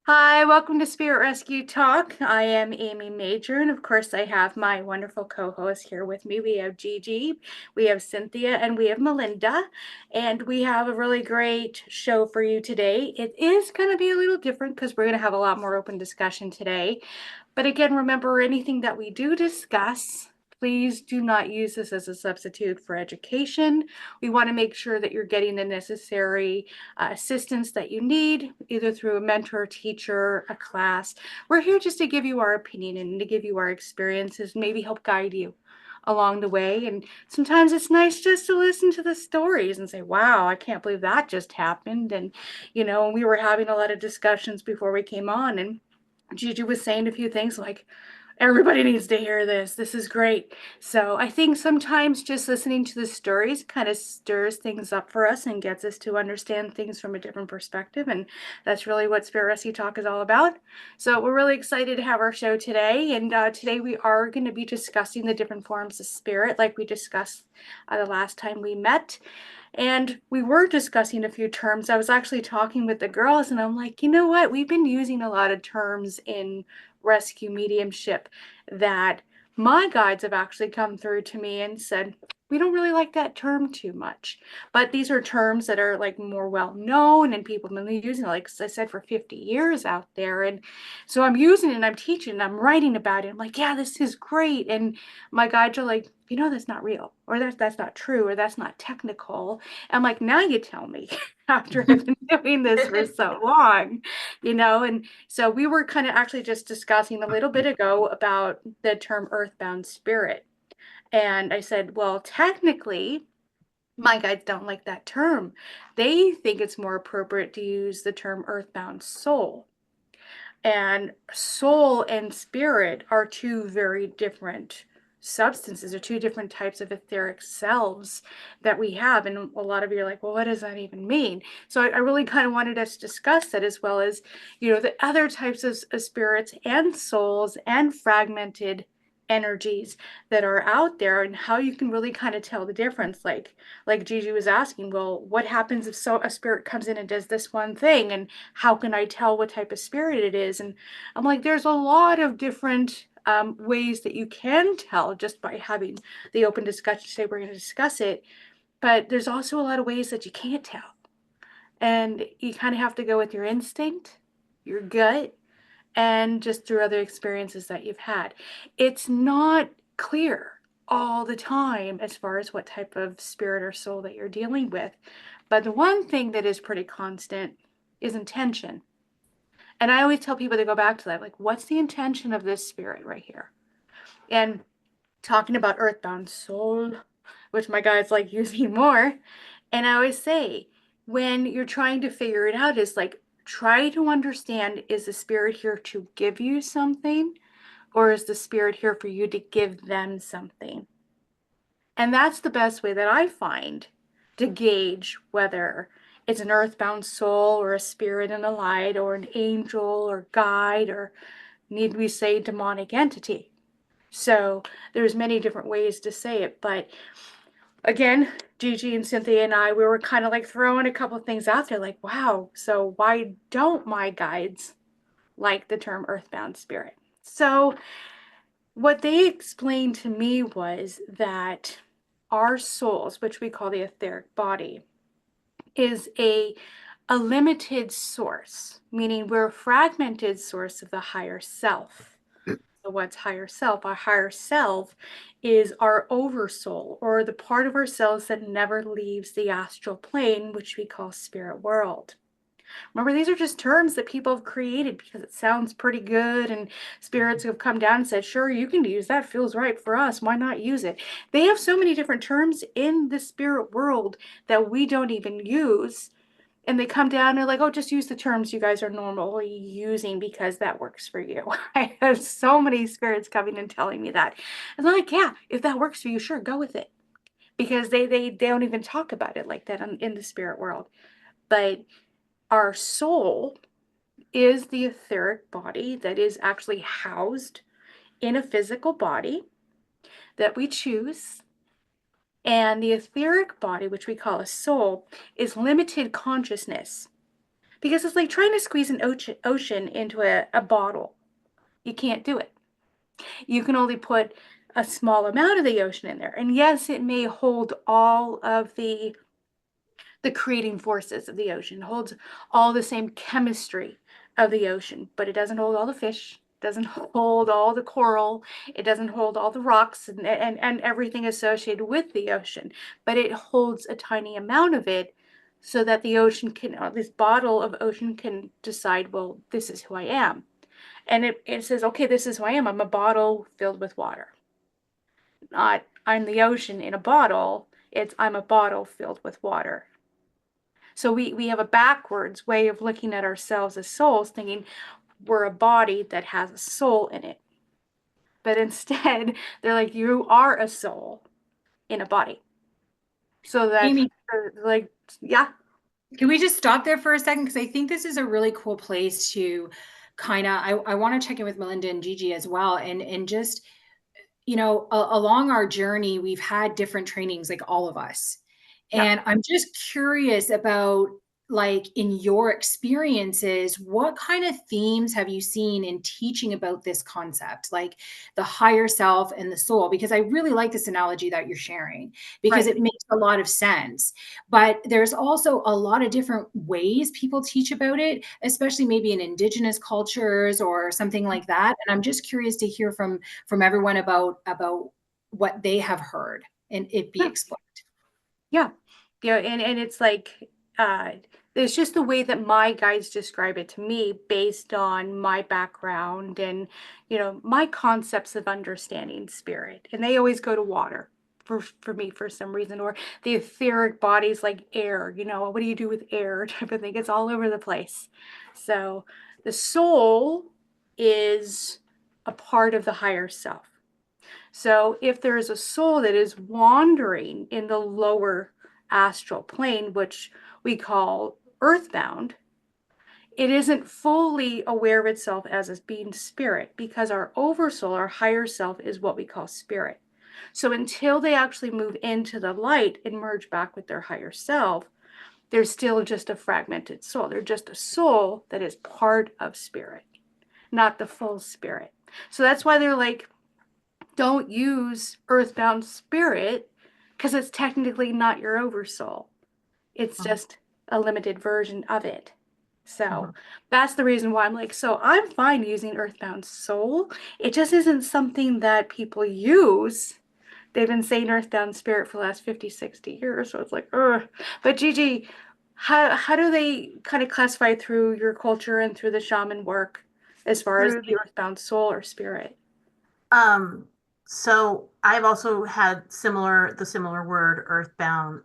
Hi, welcome to Spirit Rescue Talk. I am Amy Major, and of course, I have my wonderful co-host here with me. We have Gigi, we have Cynthia, and we have Melinda, and we have a really great show for you today. It is going to be a little different because we're going to have a lot more open discussion today. But again, remember anything that we do discuss, please do not use this as a substitute for education. We want to make sure that you're getting the necessary assistance that you need, either through a mentor, teacher, a class. We're here just to give you our opinion and to give you our experiences, maybe help guide you along the way. And sometimes it's nice just to listen to the stories and say, wow, I can't believe that just happened. And, we were having a lot of discussions before we came on, and Gigi was saying a few things like, everybody needs to hear this. This is great. So I think sometimes just listening to the stories kind of stirs things up for us and gets us to understand things from a different perspective. And that's really what Spirit Rescue Talk is all about. So we're really excited to have our show today. And today we are going to be discussing the different forms of spirit like we discussed the last time we met. And we were discussing a few terms. I was actually talking with the girls, and I'm like, you know what? We've been using a lot of terms in rescue mediumship that my guides have actually come through to me and said, we don't really like that term too much. But these are terms that are like more well known and people have been using it, like I said, for 50 years out there. And so I'm using it and I'm teaching and I'm writing about it. I'm like, yeah, this is great. And my guides are like, that's not real, or that's not true, or that's not technical. I'm like, now you tell me after I've been doing this for so long, and so we were kind of actually just discussing a little bit ago about the term earthbound spirit. And I said, well, technically, my guides don't like that term. They think it's more appropriate to use the term earthbound soul. And soul and spirit are two very different substances, or two different types of etheric selves that we have. And a lot of you are like, well, what does that even mean? So I really kind of wanted us to discuss that, as well as, the other types of spirits and souls and fragmented energies that are out there, and how you can really kind of tell the difference. Like Gigi was asking, well, what happens if a spirit comes in and does this one thing, and how can I tell what type of spirit it is? And I'm like, there's a lot of different ways that you can tell just by having the open discussion. Today we're going to discuss it, but there's also a lot of ways that you can't tell, and you kind of have to go with your instinct, your gut, and just through other experiences that you've had. It's not clear all the time as far as what type of spirit or soul that you're dealing with. But the one thing that is pretty constant is intention. And I always tell people to go back to that, like, what's the intention of this spirit right here? And talking about earthbound soul, which my guys like using more. And I always say, when you're trying to figure it out, is like, try to understand, is the spirit here to give you something, or is the spirit here for you to give them something? And that's the best way that I find to gauge whether it's an earthbound soul, or a spirit in the light, or an angel, or guide, or need we say demonic entity. So there's many different ways to say it. But again, Gigi and Cynthia and I, we were kind of like throwing a couple of things out there, like, wow, so why don't my guides like the term earthbound spirit? So what they explained to me was that our souls, which we call the etheric body, is a limited source, meaning we're a fragmented source of the higher self. So what's higher self? Our higher self is our oversoul, or the part of ourselves that never leaves the astral plane, which we call spirit world. Remember, these are just terms that people have created because it sounds pretty good, and spirits have come down and said, sure, you can use that, feels right for us, why not use it? They have so many different terms in the spirit world that we don't even use, and they come down and they're like, oh, just use the terms you guys are normally using because that works for you. I have so many spirits coming and telling me that. And I'm like, yeah, if that works for you, sure, go with it. Because they don't even talk about it like that in the spirit world. But our soul is the etheric body that is actually housed in a physical body that we choose. And the etheric body, which we call a soul, is limited consciousness. because it's like trying to squeeze an ocean into a bottle. You can't do it. You can only put a small amount of the ocean in there. And yes, it may hold all of the creating forces of the ocean, holds all the same chemistry of the ocean, but it doesn't hold all the fish, doesn't hold all the coral, it doesn't hold all the rocks and everything associated with the ocean, but it holds a tiny amount of it so that the ocean can, this bottle of ocean can decide, well, this is who I am. And it says, okay, this is who I am. I'm a bottle filled with water. Not I'm the ocean in a bottle. It's I'm a bottle filled with water. So we have a backwards way of looking at ourselves as souls, thinking we're a body that has a soul in it. But instead, they're like, you are a soul in a body. So that, Amy, like, yeah, can we just stop there for a second? Because I think this is a really cool place to kind of, I want to check in with Melinda and Gigi as well. And just, along our journey, we've had different trainings, like all of us. yeah. And I'm just curious about, like, in your experiences, what kind of themes have you seen in teaching about this concept, like the higher self and the soul? Because I really like this analogy that you're sharing, because Right. it makes a lot of sense. But there's also a lot of different ways people teach about it, especially maybe in indigenous cultures or something like that. And I'm just curious to hear from everyone about what they have heard and it be Yeah. explained. Yeah. Yeah. And it's like, uh, it's just the way that my guides describe it to me based on my background and, my concepts of understanding spirit. And they always go to water for me for some reason, or the etheric bodies like air, what do you do with air type of thing? It's all over the place. So the soul is a part of the higher self. So if there is a soul that is wandering in the lower astral plane, which we call earthbound, it isn't fully aware of itself as a being spirit because our oversoul, our higher self, is what we call spirit. So until they actually move into the light and merge back with their higher self, they're still just a fragmented soul. They're just a soul that is part of spirit, not the full spirit. So that's why they're like, don't use earthbound spirit because it's technically not your oversoul. It's Mhm, just a limited version of it. So mhm. that's the reason why I'm like, so I'm fine using earthbound soul. It just isn't something that people use. They've been saying earthbound spirit for the last 50, 60 years. So it's like, ugh. But Gigi, how do they kind of classify through your culture and through the shaman work as far as Through the the earthbound soul or spirit? um, so I've also had the similar word earthbound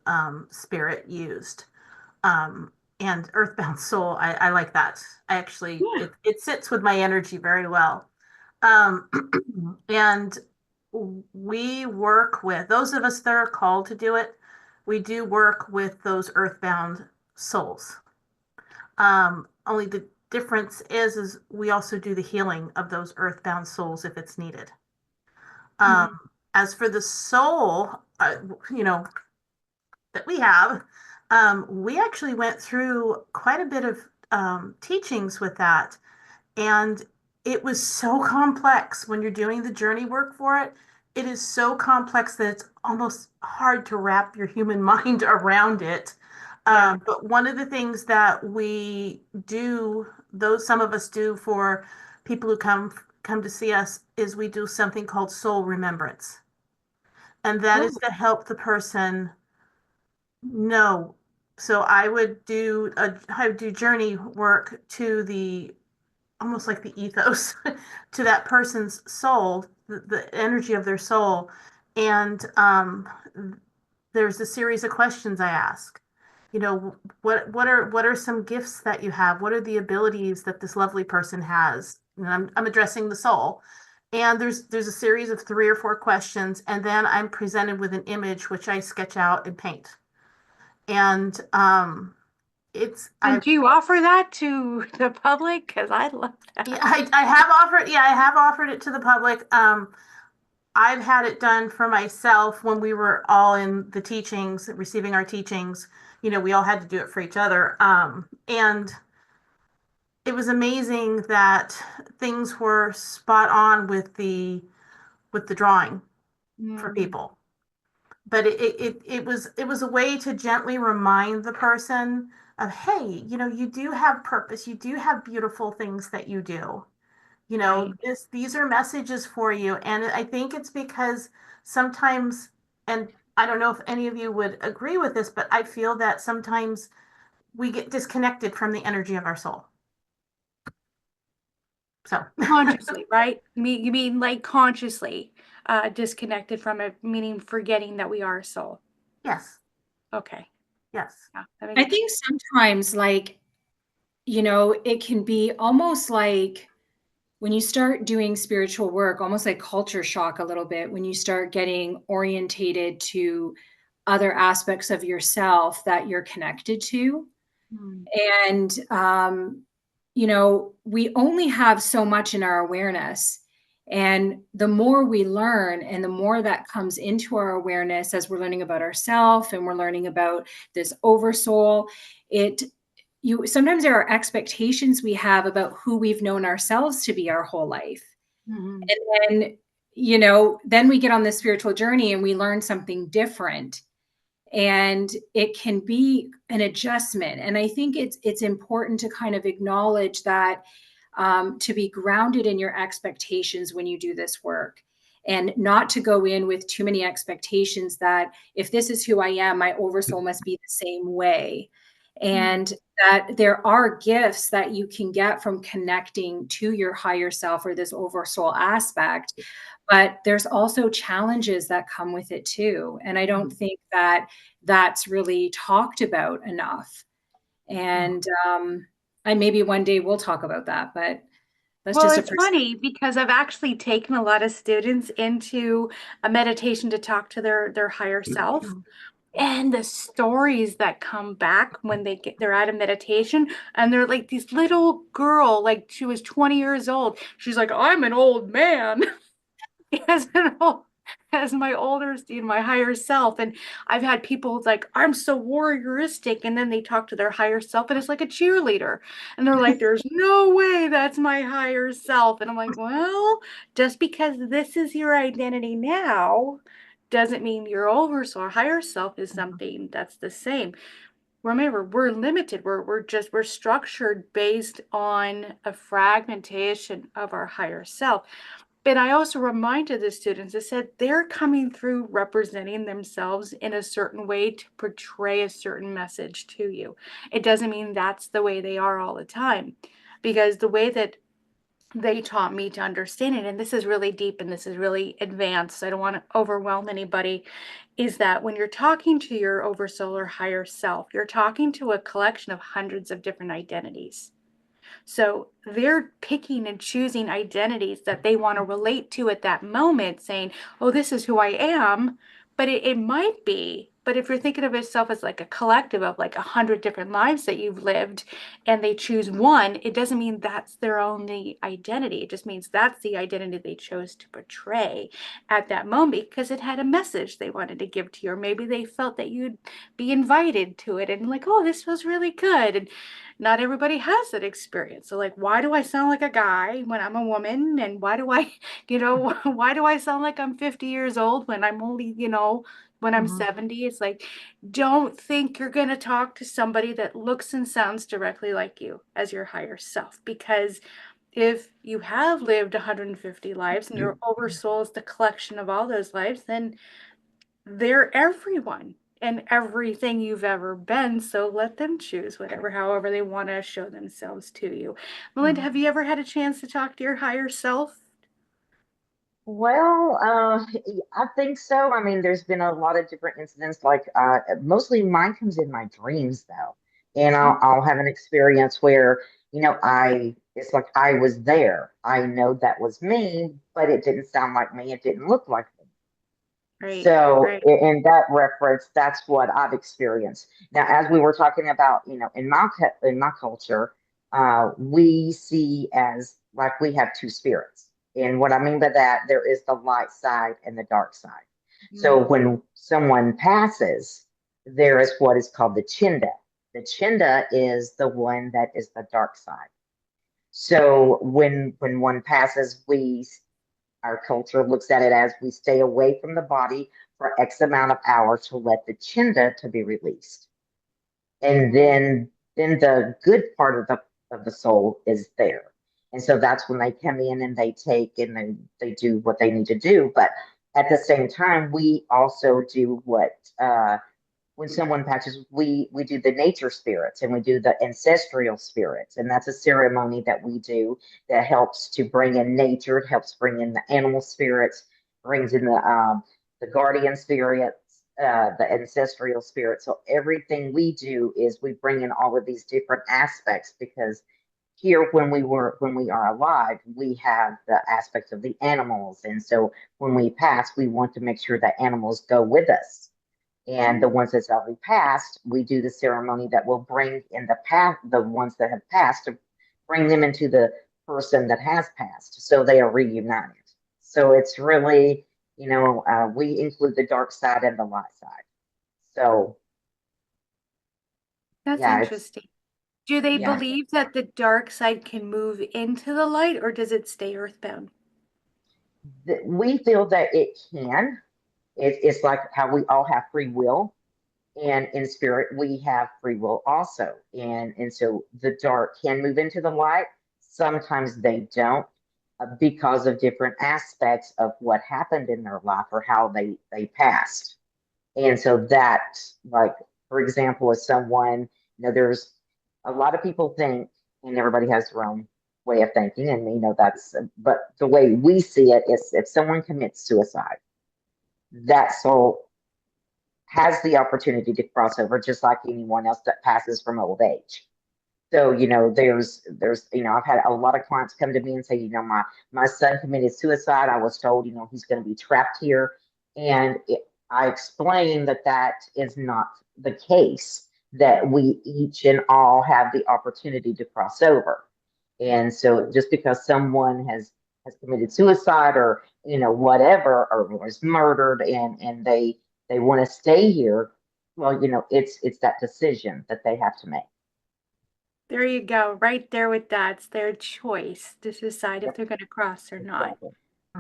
spirit used. Um, and earthbound soul, I like that. I actually Yeah. it sits with my energy very well. Um, and we work with those of us that are called to do it, we do work with those earthbound souls. Only the difference is we also do the healing of those earthbound souls if it's needed. Um, Mhm. as for the soul, you know, that we have, we actually went through quite a bit of teachings with that. And it was so complex when you're doing the journey work for it. It is so complex that it's almost hard to wrap your human mind around it. Yeah. But one of the things that we do, though some of us do for people who come to see us, is we do something called soul remembrance. And that is Oh. to help the person know. So I would do journey work to the almost like the ethos to that person's soul, the energy of their soul. And there's a series of questions I ask. You know, what are some gifts that you have? What are the abilities that this lovely person has? And I'm addressing the soul. And there's a series of 3 or 4 questions, and then I'm presented with an image which I sketch out and paint. And it's And I've do you offer that to the public? Because I love yeah, that. I have offered it to the public. I've had it done for myself when we were all in the teachings, receiving our teachings. You know, we all had to do it for each other. And it was amazing that things were spot on with the drawing for Mm, people. But it was a way to gently remind the person of, hey, you know, you do have purpose, you do have beautiful things that you do. You know, right. these are messages for you. And I think it's because sometimes, and I don't know if any of you would agree with this, but I feel that sometimes we get disconnected from the energy of our soul. So, Consciously, right? You mean like consciously disconnected from it, meaning forgetting that we are a soul. yes, Okay. yes. Yeah, that I makes think sometimes, like, it can be almost like when you start doing spiritual work, almost like culture shock a little bit, when you start getting orientated to other aspects of yourself that you're connected to. mm, And, we only have so much in our awareness. And the more we learn and the more that comes into our awareness as we're learning about ourselves and we're learning about this oversoul, it you sometimes there are expectations we have about who we've known ourselves to be our whole life. mhm, And then, then we get on this spiritual journey and we learn something different, and it can be an adjustment. And I think it's important to kind of acknowledge that, to be grounded in your expectations when you do this work, and not to go in with too many expectations that if this is who I am, my oversoul must be the same way. mm, And that there are gifts that you can get from connecting to your higher self or this oversoul aspect, but there's also challenges that come with it too. And I don't think that that's really talked about enough. And I maybe one day we'll talk about that, but that's well, just a it's perspective. funny because I've actually taken a lot of students into a meditation to talk to their higher self. And the stories that come back when they're out of meditation and they're like this little girl, like she was 20 years old. She's like, I'm an old man. as an old, as my older student, my higher self. And I've had people like, I'm so warrioristic. And then they talk to their higher self and it's like a cheerleader. And they're like, there's no way that's my higher self. And I'm like, well, just because this is your identity now doesn't mean your oversoul or higher self is something that's the same. Remember, we're limited. We're structured based on a fragmentation of our higher self. But I also reminded the students, I said they're coming through representing themselves in a certain way to portray a certain message to you. It doesn't mean that's the way they are all the time, because the way that they taught me to understand it, and this is really deep and this is really advanced, so I don't want to overwhelm anybody, is that when you're talking to your oversoul or higher self, you're talking to a collection of hundreds of different identities. So they're picking and choosing identities that they want to relate to at that moment, saying, oh, this is who I am. But it might be. But if you're thinking of yourself as like a collective of like 100 different lives that you've lived and they choose one, it doesn't mean that's their only identity. It just means that's the identity they chose to portray at that moment because it had a message they wanted to give to you. Or maybe they felt that you'd be invited to it and like, oh, this was really good. And not everybody has that experience. So like, why do I sound like a guy when I'm a woman? And why do I, why do I sound like I'm 50 years old when I'm only, when I'm Mhm. 70? It's like, don't think you're going to talk to somebody that looks and sounds directly like you as your higher self. Because if you have lived 150 lives and your oversoul is the collection of all those lives, then they're everyone and everything you've ever been. So let them choose whatever, however they want to show themselves to you. Melinda, Mhm. have you ever had a chance to talk to your higher self? Well, I think so. I mean, there's been a lot of different incidents. Like, mostly mine comes in my dreams, though, and Oh, I'll have an experience where, it's like I was there. I know that was me, but it didn't sound like me. It didn't look like me. right, So, right. in that reference, that's what I've experienced. Now, as we were talking about, in my culture, we see as like we have two spirits. And what I mean by that, there is the light side and the dark side. So, Mm, when someone passes, there is what is called the chinda. The chinda is the one that is the dark side. So when one passes, our culture looks at it as we stay away from the body for X amount of hours to let the chinda to be released. And then the good part of the soul is there. And so that's when they come in and they take and they do what they need to do. But at the same time, we also do what when someone passes, we do the nature spirits and we do the ancestral spirits, and that's a ceremony that we do that helps to bring in nature. It helps bring in the animal spirits, brings in the guardian spirits, the ancestral spirits. So everything we do is we bring in all of these different aspects, because here when we are alive, we have the aspects of the animals, and so when we pass, we want to make sure that animals go with us. And the ones that's already passed, we do the ceremony that will bring in the past, the ones that have passed, to bring them into the person that has passed. So they are reunited. So it's really, we include the dark side and the light side. So That's yeah, interesting. Do they yeah, believe that the dark side can move into the light, or does it stay earthbound? we feel that it can. It's like how we all have free will, and in spirit we have free will also, and so the dark can move into the light. Sometimes they don't, because of different aspects of what happened in their life or how they passed. And so that, like, for example, as someone, there's a lot of people think, and everybody has their own way of thinking, and that's, but the way we see it is, if someone commits suicide, that soul has the opportunity to cross over just like anyone else that passes from old age. So, there's, I've had a lot of clients come to me and say, my son committed suicide. I was told, he's going to be trapped here. And I explain that that is not the case, that we each and all have the opportunity to cross over. And so just because someone has committed suicide, or, whatever, or was murdered, and they want to stay here, well, it's that decision that they have to make. There you go, right there with that. It's their choice to decide if Yep, they're going to cross or not. exactly.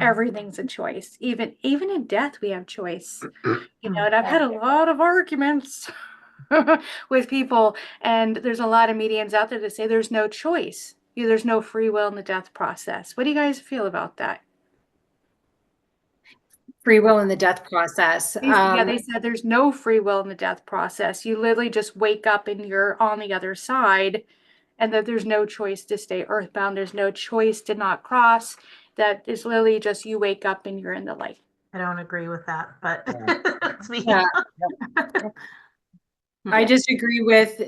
Everything's a choice. Even in death, we have choice. Mm. And I've had a lot of arguments with people, and there's a lot of mediums out there that say there's no choice. There's no free will in the death process. What do you guys feel about that? Free will in the death process. They said there's no free will in the death process. You literally just wake up and you're on the other side, and that there's no choice to stay earthbound. There's no choice to not cross. That is literally just you wake up and you're in the light. I don't agree with that, but Yeah. that's me. Yeah. I Yeah. just agree with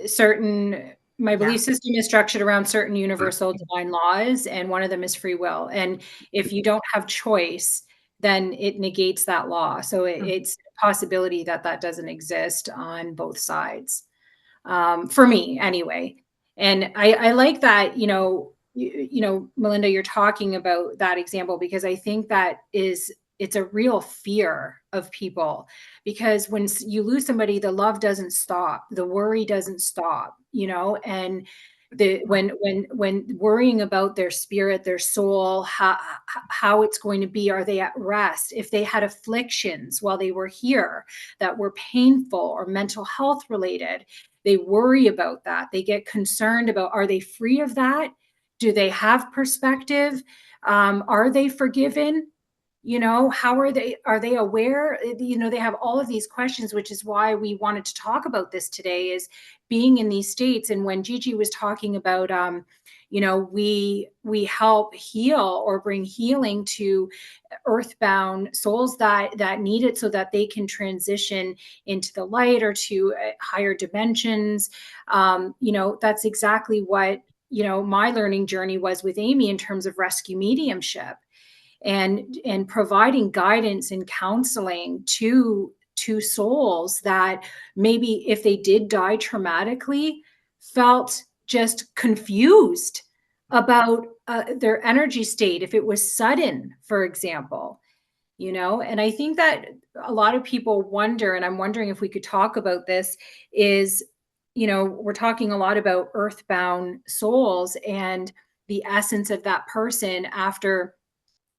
my belief system is structured around certain universal divine laws, and one of them is free will. And if you don't have choice, then it negates that law. So it's a possibility that that doesn't exist on both sides, for me anyway. And I like that, Melinda, you're talking about that example, because I think it's a real fear of people, because when you lose somebody, the love doesn't stop, the worry doesn't stop, and when worrying about their spirit, their soul, how it's going to be, are they at rest? If they had afflictions while they were here that were painful or mental health related, they worry about that. They get concerned about, are they free of that? Do they have perspective? Are they forgiven? How are they aware? They have all of these questions, which is why we wanted to talk about this today, is being in these states. And when Gigi was talking about, we help heal or bring healing to earthbound souls that need it, so that they can transition into the light or to higher dimensions. That's exactly what, my learning journey was with Amy in terms of rescue mediumship, and providing guidance and counseling to souls that maybe, if they did die traumatically, felt just confused about their energy state, if it was sudden, for example. And I think that a lot of people wonder, and I'm wondering if we could talk about this, is, we're talking a lot about earthbound souls, and the essence of that person after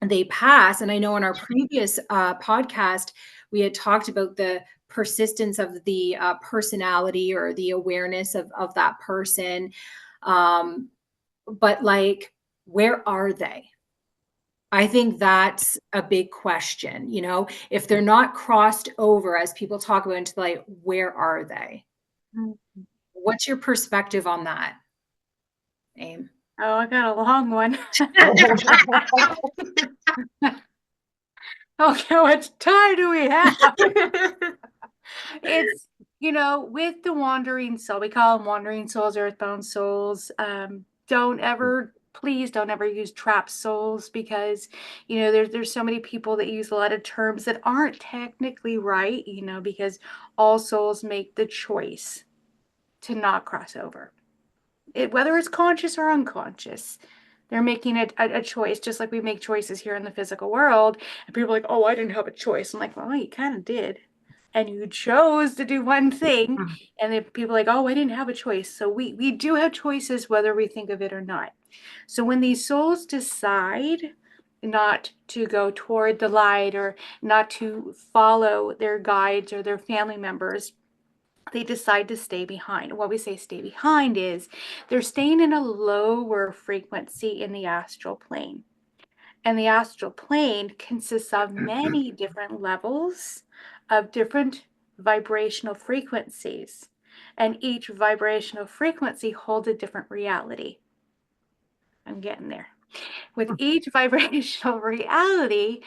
they pass. And I know in our previous podcast, we had talked about the persistence of the personality or the awareness of that person. But like, where are they? I think that's a big question. You know, if they're not crossed over, as people talk about, into like, where are they? What's your perspective on that, Aim? Oh, I got a long one. Okay, how much time do we have? It's, with the wandering soul, we call them wandering souls, earthbound souls. Please don't ever use trap souls, because, there's so many people that use a lot of terms that aren't technically right, because all souls make the choice to not cross over. Whether it's conscious or unconscious, they're making a choice, just like we make choices here in the physical world. And people are like, oh, I didn't have a choice. I'm like, well, you kind of did. And you chose to do one thing. And then people are like, oh, I didn't have a choice. So we do have choices, whether we think of it or not. So when these souls decide not to go toward the light, or not to follow their guides or their family members, they decide to stay behind. What we say stay behind is they're staying in a lower frequency in the astral plane. And the astral plane consists of many different levels of different vibrational frequencies. And each vibrational frequency holds a different reality. I'm getting there. With each vibrational reality,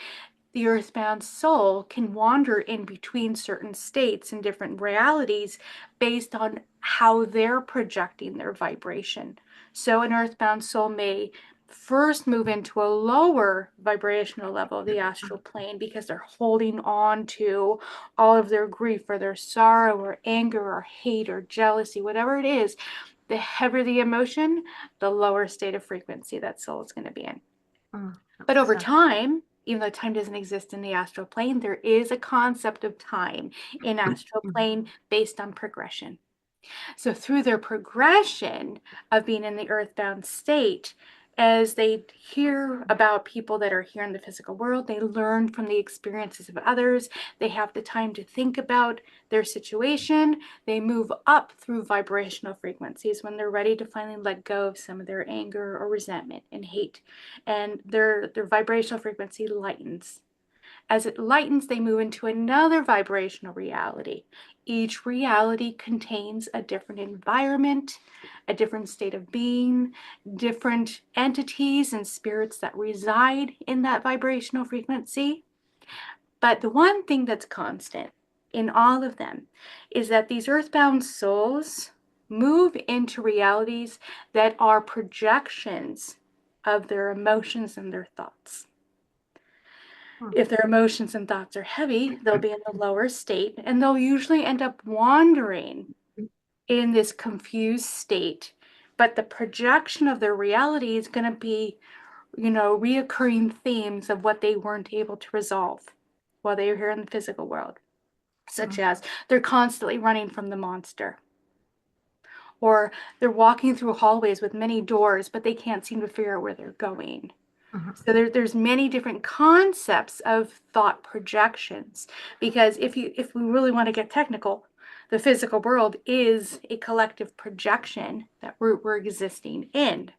the earthbound soul can wander in between certain states and different realities based on how they're projecting their vibration. So an earthbound soul may first move into a lower vibrational level of the astral plane because they're holding on to all of their grief or their sorrow or anger or hate or jealousy, whatever it is. The heavier the emotion, the lower state of frequency that soul is going to be in. But over time, even though time doesn't exist in the astral plane, there is a concept of time in astral plane based on progression. So through their progression of being in the earthbound state, as they hear about people that are here in the physical world, they learn from the experiences of others. They have the time to think about their situation. They move up through vibrational frequencies when they're ready to finally let go of some of their anger or resentment and hate. And their vibrational frequency lightens. As it lightens, they move into another vibrational reality. Each reality contains a different environment, a different state of being, different entities and spirits that reside in that vibrational frequency. But the one thing that's constant in all of them is that these earthbound souls move into realities that are projections of their emotions and their thoughts. If their emotions and thoughts are heavy, they'll be in the lower state, and they'll usually end up wandering in this confused state. But the projection of their reality is going to be, reoccurring themes of what they weren't able to resolve while they were here in the physical world, such as they're constantly running from the monster, or they're walking through hallways with many doors, but they can't seem to figure out where they're going. So there's many different concepts of thought projections, because if we really want to get technical, the physical world is a collective projection that we're existing in.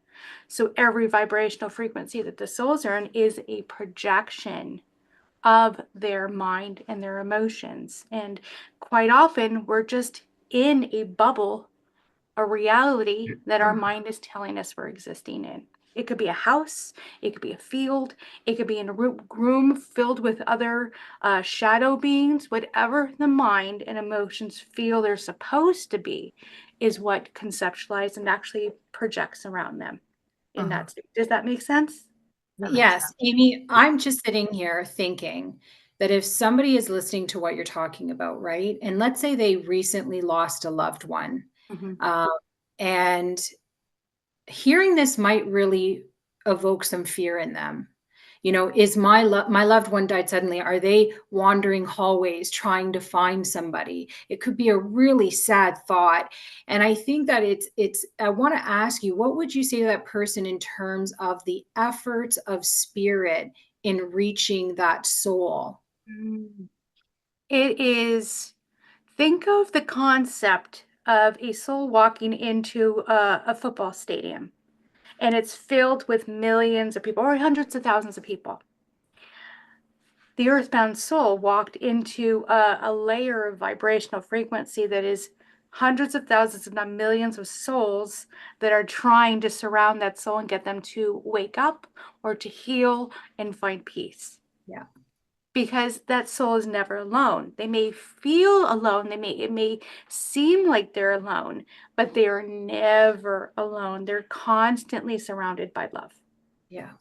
So every vibrational frequency that the souls are in is a projection of their mind and their emotions. And quite often we're just in a bubble, a reality that our mind is telling us we're existing in. It could be a house, it could be a field, it could be in a room filled with other shadow beings. Whatever the mind and emotions feel they're supposed to be is what conceptualizes and actually projects around them in that state. Does that make sense? Yes, Amy, I'm just sitting here thinking that if somebody is listening to what you're talking about, right? And let's say they recently lost a loved one, and hearing this might really evoke some fear in them. You know, is my loved one died suddenly? Are they wandering hallways trying to find somebody? It could be a really sad thought. And I think that I want to ask you, what would you say to that person in terms of the efforts of spirit in reaching that soul? It is, think of the concept of a soul walking into a football stadium, and it's filled with millions of people or hundreds of thousands of people. The earthbound soul walked into a layer of vibrational frequency that is hundreds of thousands, if not millions of souls that are trying to surround that soul and get them to wake up or to heal and find peace. Yeah. Because that soul is never alone. They may feel alone. It may seem like they're alone, but they are never alone. They're constantly surrounded by love. Yeah.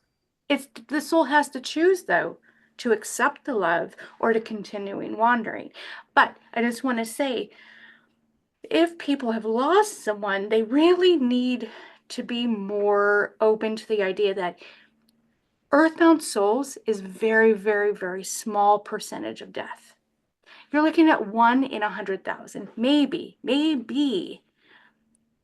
The soul has to choose, though, to accept the love or to continuing wandering. But I just want to say, if people have lost someone, they really need to be more open to the idea that earthbound souls is very, very, very small percentage of death. You're looking at 1 in 100,000, maybe.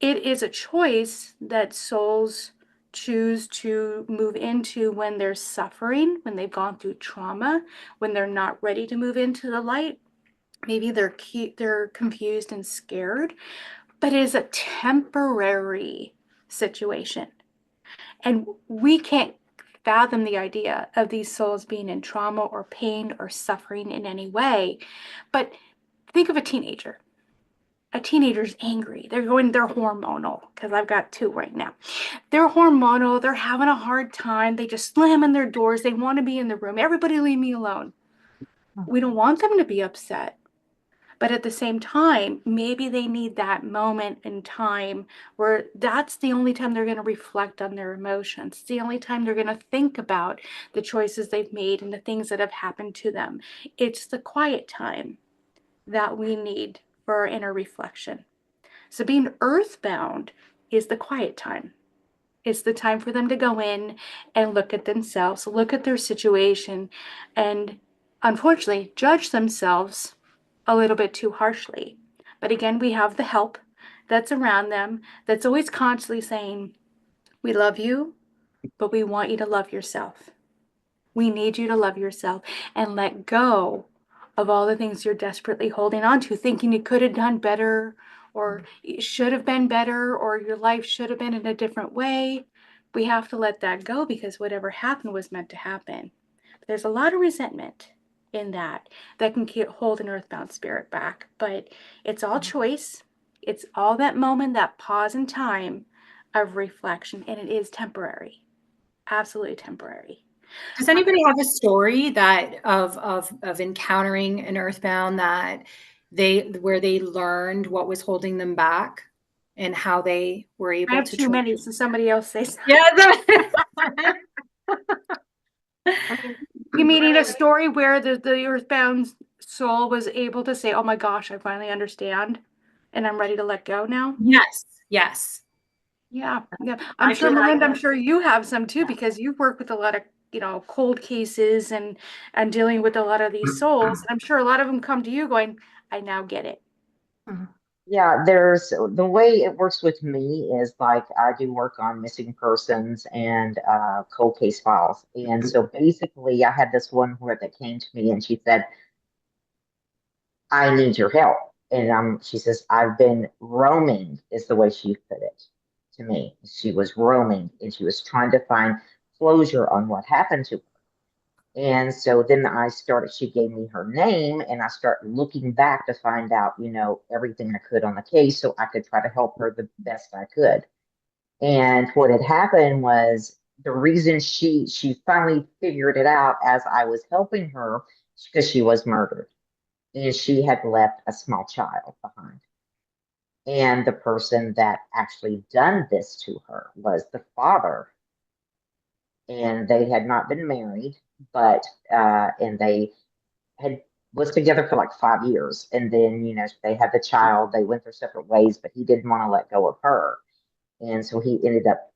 It is a choice that souls choose to move into when they're suffering, when they've gone through trauma, when they're not ready to move into the light. Maybe they're confused and scared, but it is a temporary situation. And we can't fathom the idea of these souls being in trauma or pain or suffering in any way. But think of a teenager. A teenager's angry. They're hormonal, because I've got 2 right now. They're hormonal. They're having a hard time. They just slam in their doors. They want to be in the room. Everybody leave me alone. We don't want them to be upset. But at the same time, maybe they need that moment in time where that's the only time they're going to reflect on their emotions. It's the only time they're going to think about the choices they've made and the things that have happened to them. It's the quiet time that we need for our inner reflection. So being earthbound is the quiet time. It's the time for them to go in and look at themselves, look at their situation, and unfortunately judge themselves a little bit too harshly. But again, we have the help that's around them that's always constantly saying, we love you, but we want you to love yourself. We need you to love yourself and let go of all the things you're desperately holding on to, thinking you could have done better, or it should have been better, or your life should have been in a different way. We have to let that go, because whatever happened was meant to happen. But there's a lot of resentment in that can hold an earthbound spirit back. But it's all choice. It's all that moment, that pause in time of reflection, and it is temporary. Absolutely temporary. Does anybody have a story that of encountering an earthbound that where they learned what was holding them back and how they were I able have to too many, so somebody else say something. Yeah, I mean, You meaning a story where the earthbound soul was able to say, oh my gosh, I finally understand and I'm ready to let go now? yes. Yeah. I'm sure, Melinda, I'm sure you have some too, because you've worked with a lot of, cold cases and dealing with a lot of these souls. And I'm sure a lot of them come to you going, I now get it. Yeah, there's the way it works with me is like I do work on missing persons and cold case files. And so basically, I had this one where that came to me and she said, I need your help. And she says, I've been roaming, is the way she put it to me. She was roaming and she was trying to find closure on what happened to her. And so then she gave me her name and I started looking back to find out, everything I could on the case so I could try to help her the best I could. And what had happened was the reason she finally figured it out as I was helping her because she was murdered and she had left a small child behind. And the person that actually done this to her was the father. And they had not been married, but and they had was together for like 5 years. And then, they had the child, they went their separate ways, but he didn't want to let go of her. And so he ended up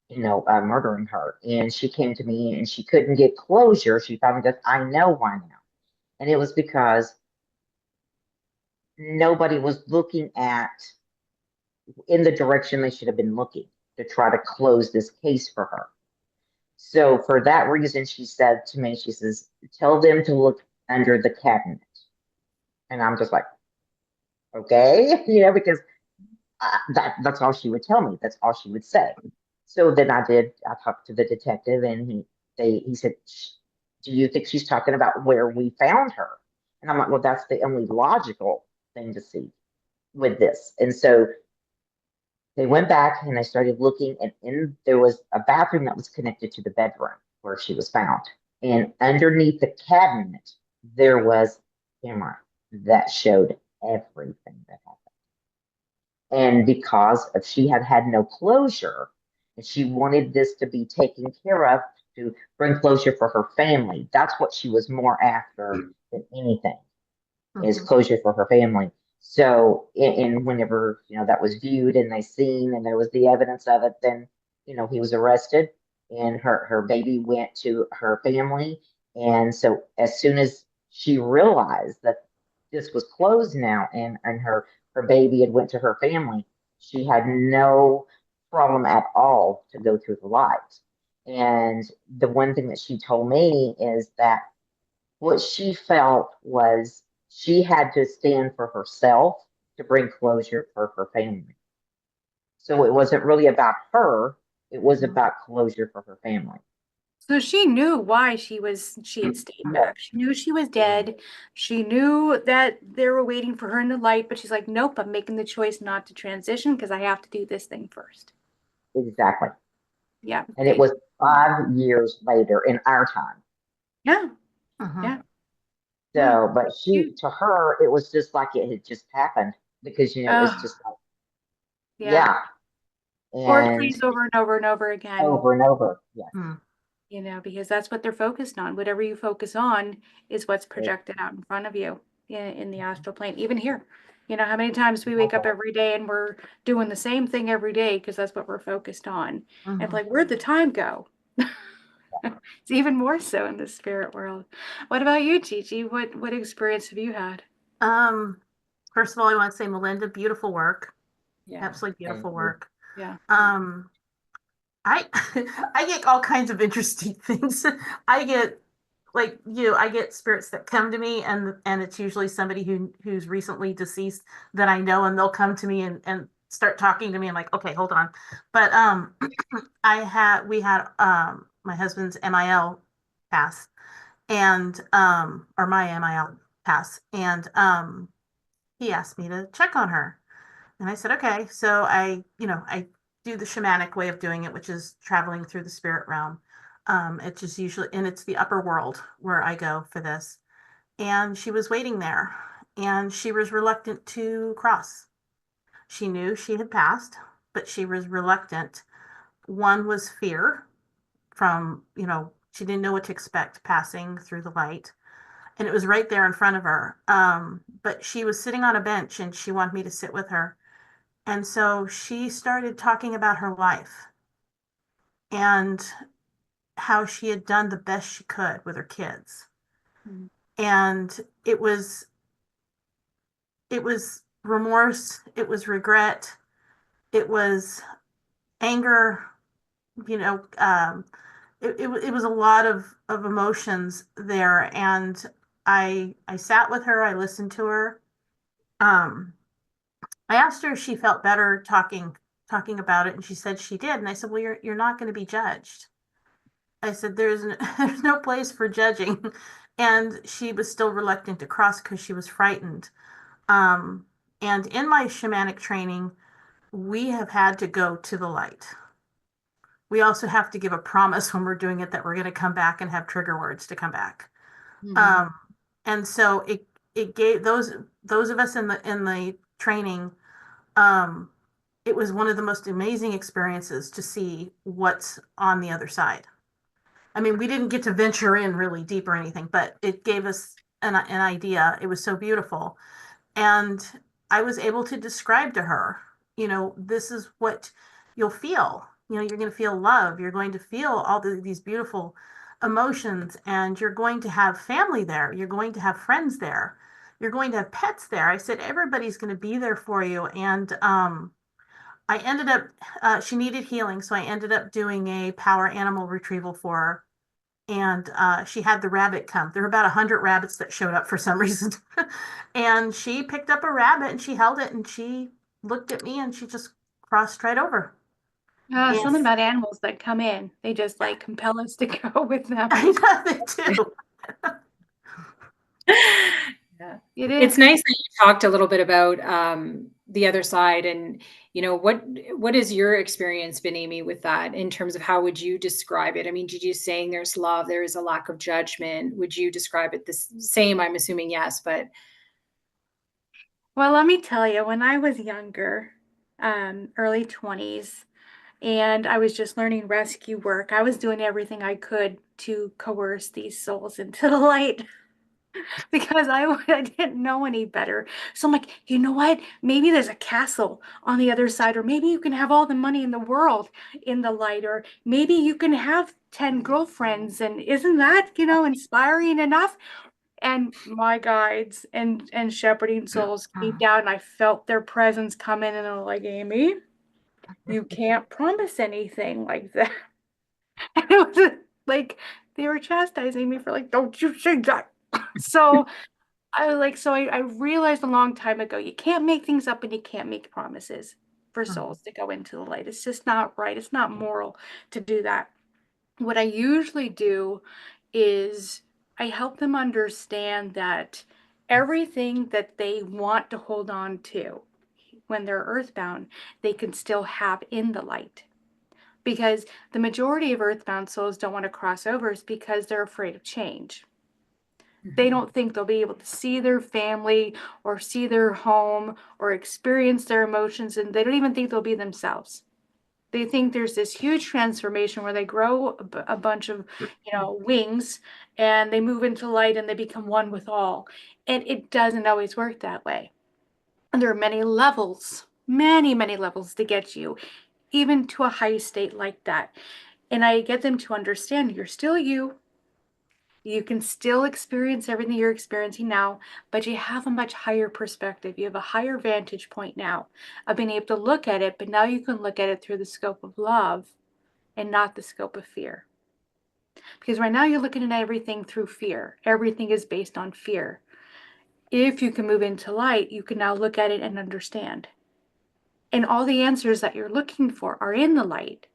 murdering her. And she came to me and she couldn't get closure. She finally goes, I know why now. And it was because nobody was looking at in the direction they should have been looking to try to close this case for her. So for that reason, she said to me, she says, tell them to look under the cabinet. And I'm just like, okay, because that's all she would tell me. That's all she would say. So then I did. I talked to the detective, and he said, "Do you think she's talking about where we found her?" And I'm like, "Well, that's the only logical thing to see with this." And so they went back and they started looking, and there was a bathroom that was connected to the bedroom where she was found, and underneath the cabinet there was a camera that showed everything that happened. And because of she had had no closure, and she wanted this to be taken care of to bring closure for her family. That's what she was more after than anything, is Mhm. closure for her family. So, and whenever that was viewed and they seen and there was the evidence of it, then he was arrested, and her baby went to her family. And so, as soon as she realized that this was closed now, and her baby had went to her family, she had no problem at all to go through the light. And the one thing that she told me is that what she felt was she had to stand for herself to bring closure for her family. So it wasn't really about her, it was Mhm. about closure for her family. So she knew why she had stayed Yes. back. She knew she was dead. She knew that they were waiting for her in the light, but she's like, nope, I'm making the choice not to transition because I have to do this thing first. Exactly. Yeah. And it was 5 years later in our time. Yeah. Mhm. Yeah. Yeah. So, but You, to her, it was just like it had just happened because, it's oh, just like, yeah. yeah. Or it And plays over and over and over again, over and over. Yes. Mhm. because that's what they're focused on. Whatever you focus on is what's It- projected out in front of you in the astral plane, even here. How many times we wake up every day and we're doing the same thing every day because that's what we're focused on. And it's Mhm. like, where'd the time go? It's even more so in the spirit world. What about you, Gigi? What experience have you had? Um, First of all, I want to say, Melinda, beautiful work. Yeah. Absolutely Thank beautiful you. work. Yeah. I I get all kinds of interesting things. I get I get spirits that come to me, and it's usually somebody who's recently deceased that I know, and they'll come to me and start talking to me. I'm like, okay, hold on. But we had my husband's MIL pass, and or my MIL pass, and he asked me to check on her. And I said, okay. So I do the shamanic way of doing it, which is traveling through the spirit realm. It's just usually, and it's the upper world where I go for this. And she was waiting there, and she was reluctant to cross. She knew she had passed, but she was reluctant. One was fear from, she didn't know what to expect passing through the light. And it was right there in front of her. But she was sitting on a bench and she wanted me to sit with her. And so she started talking about her life and how she had done the best she could with her kids. Mm. And it was remorse, it was regret, it was anger, you know, um, it was a lot of emotions there. And I sat with her, I listened to her. Um, I asked her if she felt better talking about it, and she said she did. And I said, well, you're not going to be judged. I said, there's no place for judging. And she was still reluctant to cross because she was frightened. Um, and in my shamanic training, we have had to go to the light. We also have to give a promise when we're doing it that we're going to come back and have trigger words to come back. Mhm. Um, and so it gave those of us in the training, um, it was one of the most amazing experiences to see what's on the other side. I mean, we didn't get to venture in really deep or anything, but it gave us an idea. It was so beautiful. And I was able to describe to her, this is what you'll feel. You know, you're going to feel love. You're going to feel all these beautiful emotions, and you're going to have family there. You're going to have friends there. You're going to have pets there. I said, everybody's going to be there for you. And I ended up, she needed healing. So I ended up doing a power animal retrieval for her. And she had the rabbit come. There were about 100 rabbits that showed up for some reason. And she picked up a rabbit and she held it and she looked at me and she just crossed right over. Something Yes. about animals that come in, they just like compel us to go with them. I know they do. Yeah. It It's is. nice that you talked a little bit about the other side, and what has your experience been, Amy, with that in terms of how would you describe it? I mean, did you saying there's love, there is a lack of judgment? Would you describe it the same? I'm assuming yes, but Well, let me tell you, when I was younger, early 20s, and I was just learning rescue work, I was doing everything I could to coerce these souls into the light because I didn't know any better. So I'm like, you know what? Maybe there's a castle on the other side, or maybe you can have all the money in the world in the light, or maybe you can have 10 girlfriends. And isn't that, inspiring enough? And my guides and shepherding souls came down, and I felt their presence come in, and I'm like, Amy, you can't promise anything like that. And it was like they were chastising me for like, don't you say that. So I realized a long time ago, you can't make things up and you can't make promises for souls to go into the light. It's just not right. It's not moral to do that. What I usually do is I help them understand that everything that they want to hold on to when they're earthbound, they can still have in the light. Because the majority of earthbound souls don't want to cross over is because they're afraid of change. They don't think they'll be able to see their family or see their home or experience their emotions, and they don't even think they'll be themselves. They think there's this huge transformation where they grow a bunch of, wings, and they move into light and they become one with all. And it doesn't always work that way. And there are many levels, many, many levels to get you, even to a high state like that. And I get them to understand you're still you. You can still experience everything you're experiencing now, but you have a much higher perspective. You have a higher vantage point now of being able to look at it, but now you can look at it through the scope of love and not the scope of fear. Because right now you're looking at everything through fear. Everything is based on fear. If you can move into light, you can now look at it and understand. And all the answers that you're looking for are in the light.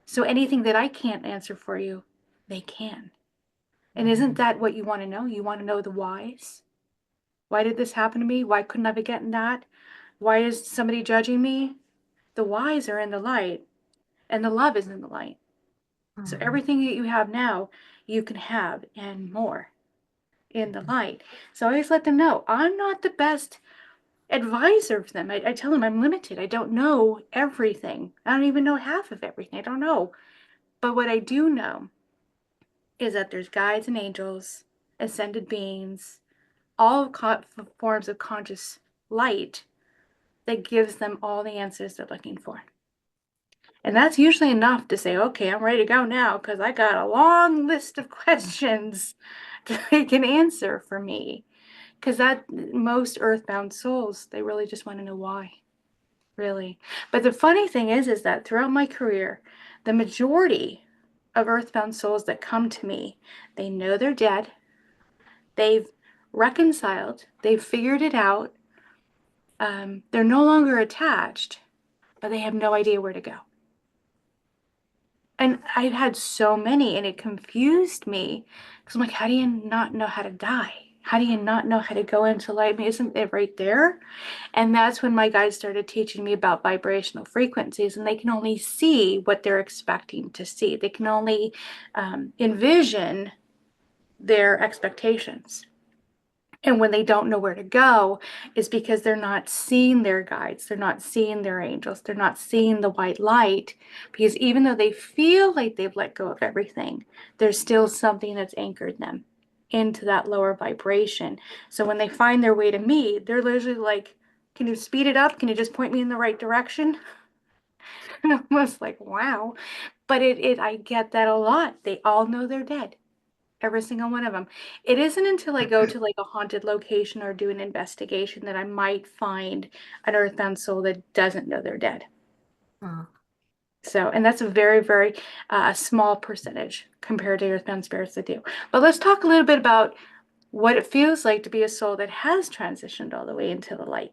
So anything that I can't answer for you, they can. And isn't that what you want to know? You want to know the whys? Why did this happen to me? Why couldn't I be getting that? Why is somebody judging me? The whys are in the light, and the love is in the light. So everything that you have now, you can have and more in the light. So I always let them know I'm not the best advisor for them. I tell them I'm limited. I don't know everything. I don't even know half of everything. I don't know. But what I do know is that there's guides and angels, ascended beings, all forms of conscious light that gives them all the answers they're looking for. And that's usually enough to say, okay, I'm ready to go now because I got a long list of questions they can answer for me. Because that most earthbound souls, they really just want to know why, really. But the funny thing is that throughout my career, the majority of earthbound souls that come to me, they know they're dead, they've reconciled, they've figured it out, they're no longer attached, but they have no idea where to go. And I've had so many, and it confused me because I'm like, how do you not know how to die? How do you not know how to go into light? I mean, isn't it right there? And that's when my guides started teaching me about vibrational frequencies, and they can only see what they're expecting to see. They can only envision their expectations. And when they don't know where to go is because they're not seeing their guides, they're not seeing their angels, they're not seeing the white light. Because even though they feel like they've let go of everything, there's still something that's anchored them into that lower vibration. So when they find their way to me, they're literally like, can you speed it up? Can you just point me in the right direction? I was like, wow. But I get that a lot. They all know they're dead. Every single one of them. It isn't until I go to like a haunted location or do an investigation that I might find an earthbound soul that doesn't know they're dead. Mm. So, and that's a very, very small percentage compared to earthbound spirits that do. But let's talk a little bit about what it feels like to be a soul that has transitioned all the way into the light.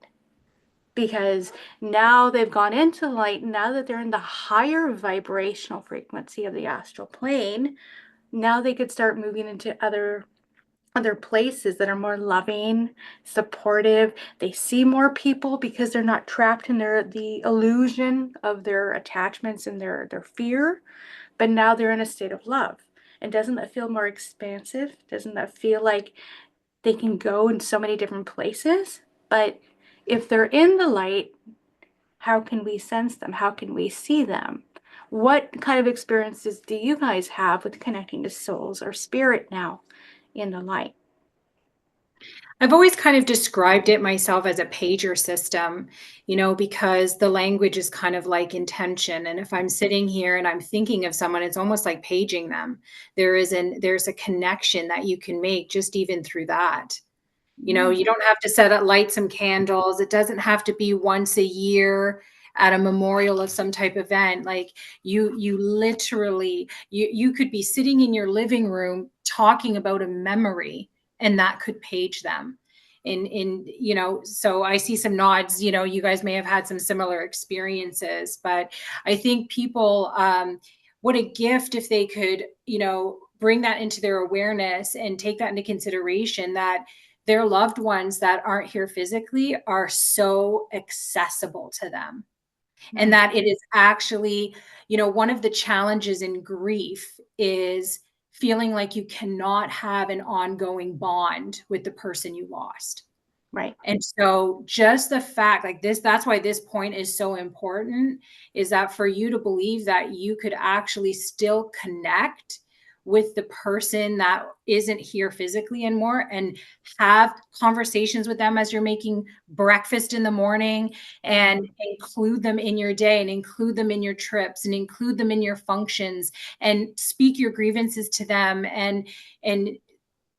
Because now they've gone into the light, now that they're in the higher vibrational frequency of the astral plane, now they could start moving into other places that are more loving, supportive. They see more people because they're not trapped in the illusion of their attachments and their fear, but now they're in a state of love. And doesn't that feel more expansive? Doesn't that feel like they can go in so many different places? But if they're in the light, how can we sense them? How can we see them? What kind of experiences do you guys have with connecting to souls or spirit now in the light? I've always kind of described it myself as a pager system, because the language is kind of like intention. And if I'm sitting here and I'm thinking of someone, it's almost like paging them. There's a connection that you can make just even through that. You don't have to light some candles. It doesn't have to be once a year at a memorial of some type of event. Like you literally, you could be sitting in your living room talking about a memory, and that could page them. So I see some nods, you guys may have had some similar experiences, but I think people, what a gift if they could, bring that into their awareness and take that into consideration, that their loved ones that aren't here physically are so accessible to them. And that it is actually, one of the challenges in grief is feeling like you cannot have an ongoing bond with the person you lost. Right. And so just the fact like this, that's why this point is so important, is that for you to believe that you could actually still connect with the person that isn't here physically anymore and have conversations with them as you're making breakfast in the morning, and include them in your day and include them in your trips and include them in your functions and speak your grievances to them, and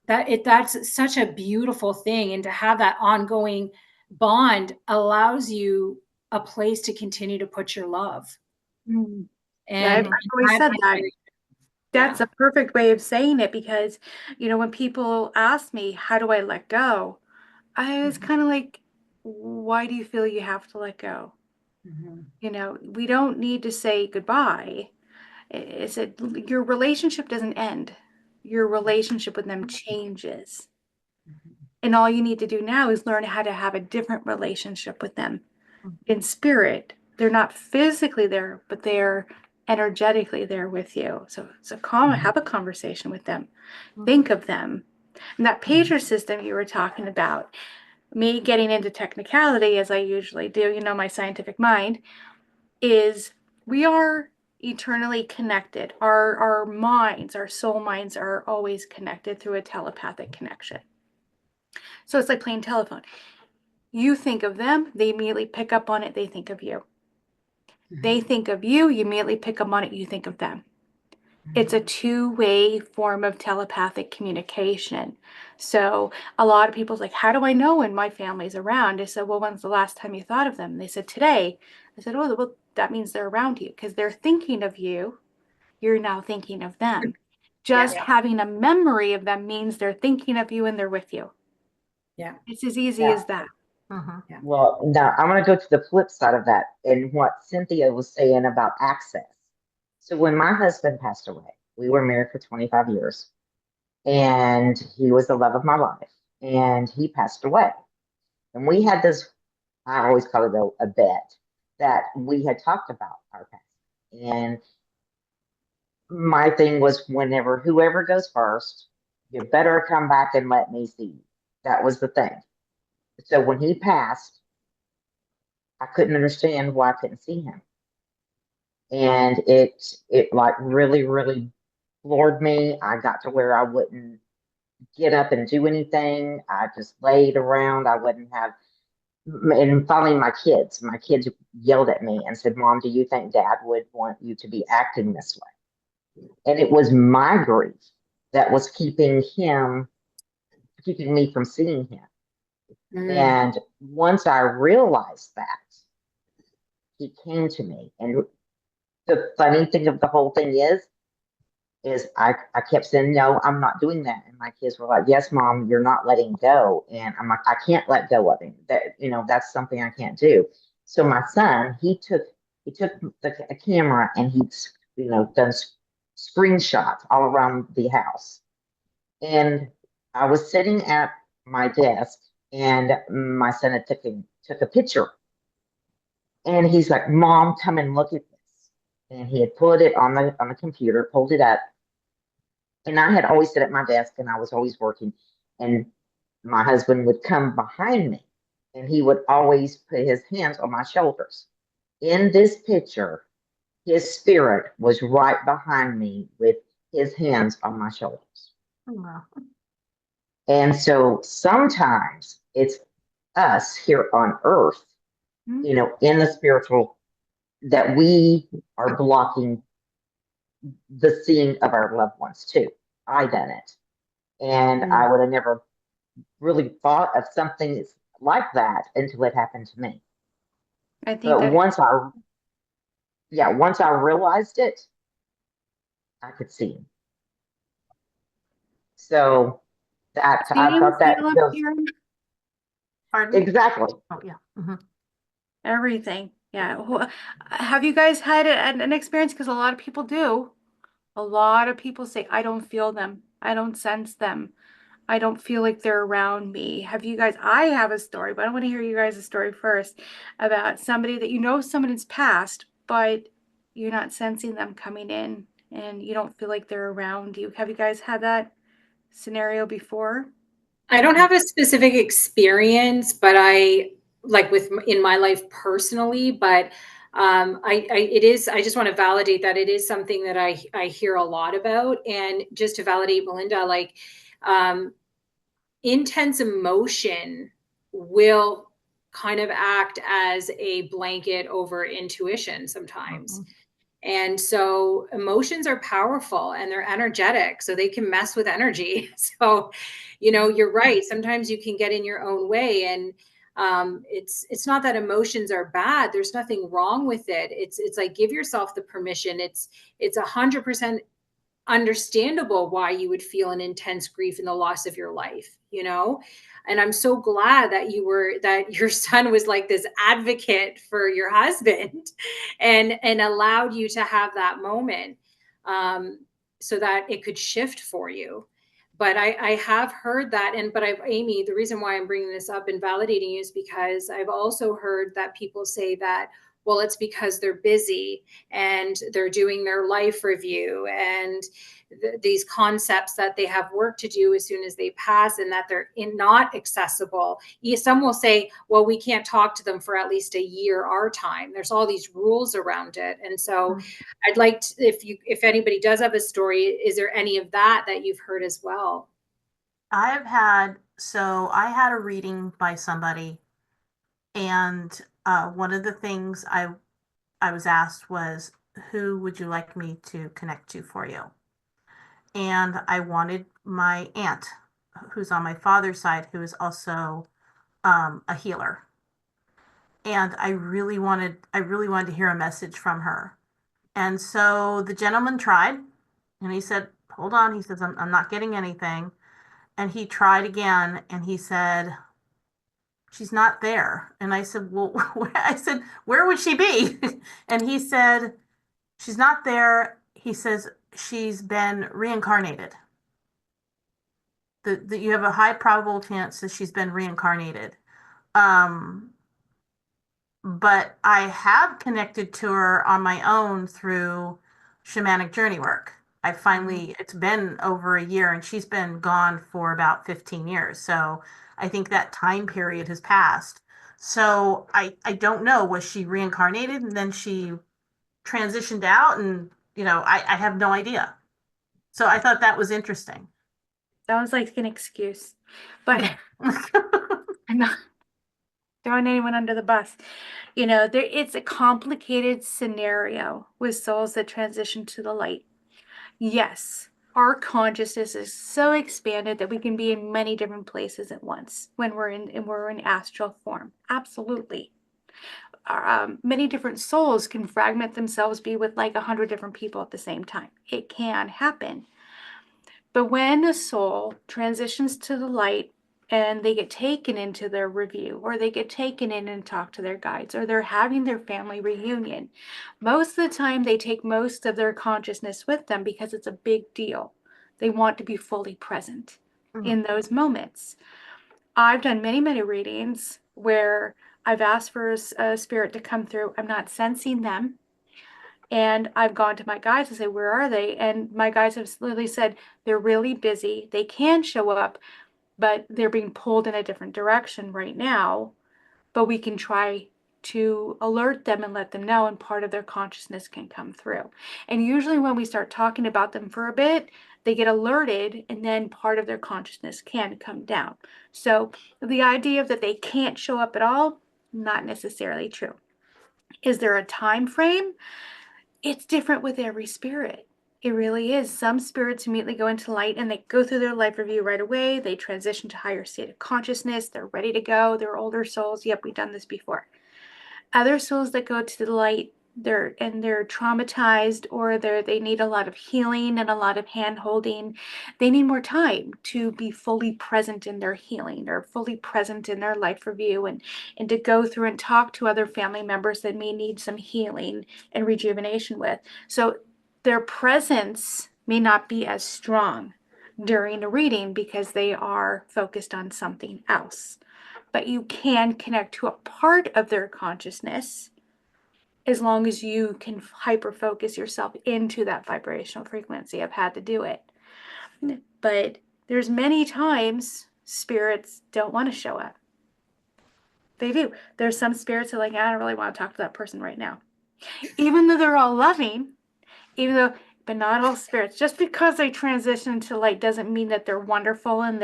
that's such a beautiful thing. And to have that ongoing bond allows you a place to continue to put your love. Mm. Yeah, I've And always said that. That's yeah. a perfect way of saying it because, when people ask me, how do I let go? I was kind of like, why do you feel you have to let go? We don't need to say goodbye. It's your relationship doesn't end. Your relationship with them changes. And all you need to do now is learn how to have a different relationship with them in spirit. They're not physically there, but they're energetically there with you. So have a conversation with them. Think of them. And that pager system you were talking about, me getting into technicality as I usually do, my scientific mind, is we are eternally connected. Our minds, our soul minds are always connected through a telepathic connection. So it's like playing telephone. You think of them, they immediately pick up on it, they think of you. They think of you, you immediately pick up on it, you think of them. It's a two-way form of telepathic communication. So a lot of people's like, how do I know when my family's around? I said, well, when's the last time you thought of them? And they said, today. I said, oh, well, that means they're around you because they're thinking of you. You're now thinking of them. Just having a memory of them means they're thinking of you and they're with you. Yeah. It's as easy as that. Yeah. Well, now I'm going to go to the flip side of that and what Cynthia was saying about access. So when my husband passed away, we were married for 25 years and he was the love of my life and he passed away. And we had this, I always call it a bet that we had talked about our past. And my thing was whenever whoever goes first, you better come back and let me see you. That was the thing. So when he passed, I couldn't understand why I couldn't see him. And it like really, really floored me. I got to where I wouldn't get up and do anything. I just laid around. I wouldn't have and finally my kids yelled at me and said, Mom, do you think Dad would want you to be acting this way? And it was my grief that was keeping me from seeing him. Mm. And once I realized that, he came to me. And the funny thing of the whole thing is I kept saying, no, I'm not doing that. And my kids were like, yes, Mom, you're not letting go. And I'm like, I can't let go of him. That's something I can't do. So my son, he took a camera and he's, done screenshots all around the house. And I was sitting at my desk and my son had took a picture. And he's like, Mom, come and look at this. And he had put it on the computer, pulled it up, and I had always sat at my desk and I was always working. And my husband would come behind me and he would always put his hands on my shoulders. In this picture, his spirit was right behind me with his hands on my shoulders. Oh, wow. And so sometimes it's us here on earth, in the spiritual, that we are blocking the seeing of our loved ones too. I done it. And I would have never really thought of something like that until it happened to me. I think But that once I realized it, I could see him. So I seeing, thought that feel, and those hearing, Pardon? exactly. Oh, yeah. Mhm. everything. Yeah. Have you guys had an experience? Because a lot of people do. A lot of people say, I don't feel them. I don't sense them. I don't feel like they're around me. Have you guys, I have a story, but I want to hear you guys' story first about somebody that someone has passed, but you're not sensing them coming in and you don't feel like they're around you. Have you guys had that scenario before? I don't have a specific experience, but I like with in my life personally, but I just want to validate that it is something that I hear a lot about. And just to validate Melinda, like um, intense emotion will kind of act as a blanket over intuition sometimes. Mhm. And so emotions are powerful and they're energetic, so they can mess with energy. So, you're right. Sometimes you can get in your own way, and it's not that emotions are bad. There's nothing wrong with it. It's like give yourself the permission. It's 100% understandable why you would feel an intense grief in the loss of your life. And I'm so glad that your son was like this advocate for your husband and allowed you to have that moment, um, so that it could shift for you. But I have heard that, but Amy, the reason why I'm bringing this up and validating you is because I've also heard that people say that, well, it's because they're busy and they're doing their life review and these concepts that they have work to do as soon as they pass, and that they're not accessible. Some will say, well, we can't talk to them for at least a year our time. There's all these rules around it. And so I'd like to, if anybody does have a story, is there any of that you've heard as well? I had a reading by somebody, and one of the things I was asked was, who would you like me to connect to for you? And I wanted my aunt, who's on my father's side, who is also a healer. And I really wanted to hear a message from her. And so the gentleman tried, and he said, hold on. He says, I'm not getting anything. And he tried again, and he said, she's not there. And I said, well, where would she be? And he said, she's not there. He says, she's been reincarnated. That you have a high probable chance that she's been reincarnated. Um, but I have connected to her on my own through shamanic journey work. It's been over a year and she's been gone for about 15 years. So I think that time period has passed. So I don't know, was she reincarnated and then she transitioned out and, I have no idea. So I thought that was interesting. Sounds like an excuse, but Okay. I'm not. throwing anyone under the bus. It's a complicated scenario with souls that transition to the light. Yes, our consciousness is so expanded that we can be in many different places at once when we're in astral form. Absolutely. Many different souls can fragment themselves, be with like 100 different people at the same time. It can happen. But when a soul transitions to the light and they get taken into their review, or they get taken in and talk to their guides, or they're having their family reunion, most of the time they take most of their consciousness with them because it's a big deal. They want to be fully present in those moments. I've done many, many readings where I've asked for a spirit to come through. I'm not sensing them. And I've gone to my guides and say, where are they? And my guides have literally said, they're really busy. They can show up, but they're being pulled in a different direction right now. But we can try to alert them and let them know, and part of their consciousness can come through. And usually when we start talking about them for a bit, they get alerted, and then part of their consciousness can come down. So the idea that they can't show up at all, not necessarily true. Is there a time frame? It's different with every spirit. It really is. Some spirits immediately go into light and they go through their life review right away. They transition to higher state of consciousness. They're ready to go. They're older souls. Yep, we've done this before. Other souls that go to the light, they're traumatized, or they need a lot of healing and a lot of hand holding. They need more time to be fully present in their healing, or fully present in their life review, and to go through and talk to other family members that may need some healing and rejuvenation with. So their presence may not be as strong during a reading because they are focused on something else. But you can connect to a part of their consciousness as long as you can hyper focus yourself into that vibrational frequency. I've had to do it. But there's many times spirits don't want to show up. They do. There's some spirits that are like, I don't really want to talk to that person right now. Even though they're all loving, but not all spirits. Just because they transition to light doesn't mean that they're wonderful and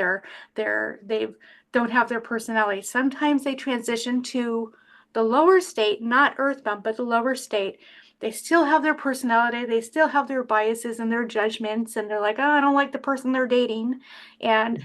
they don't have their personality. Sometimes they transition to the lower state, not earthbound, but the lower state. They still have their personality. They still have their biases and their judgments, and they're like, oh, I don't like the person they're dating, and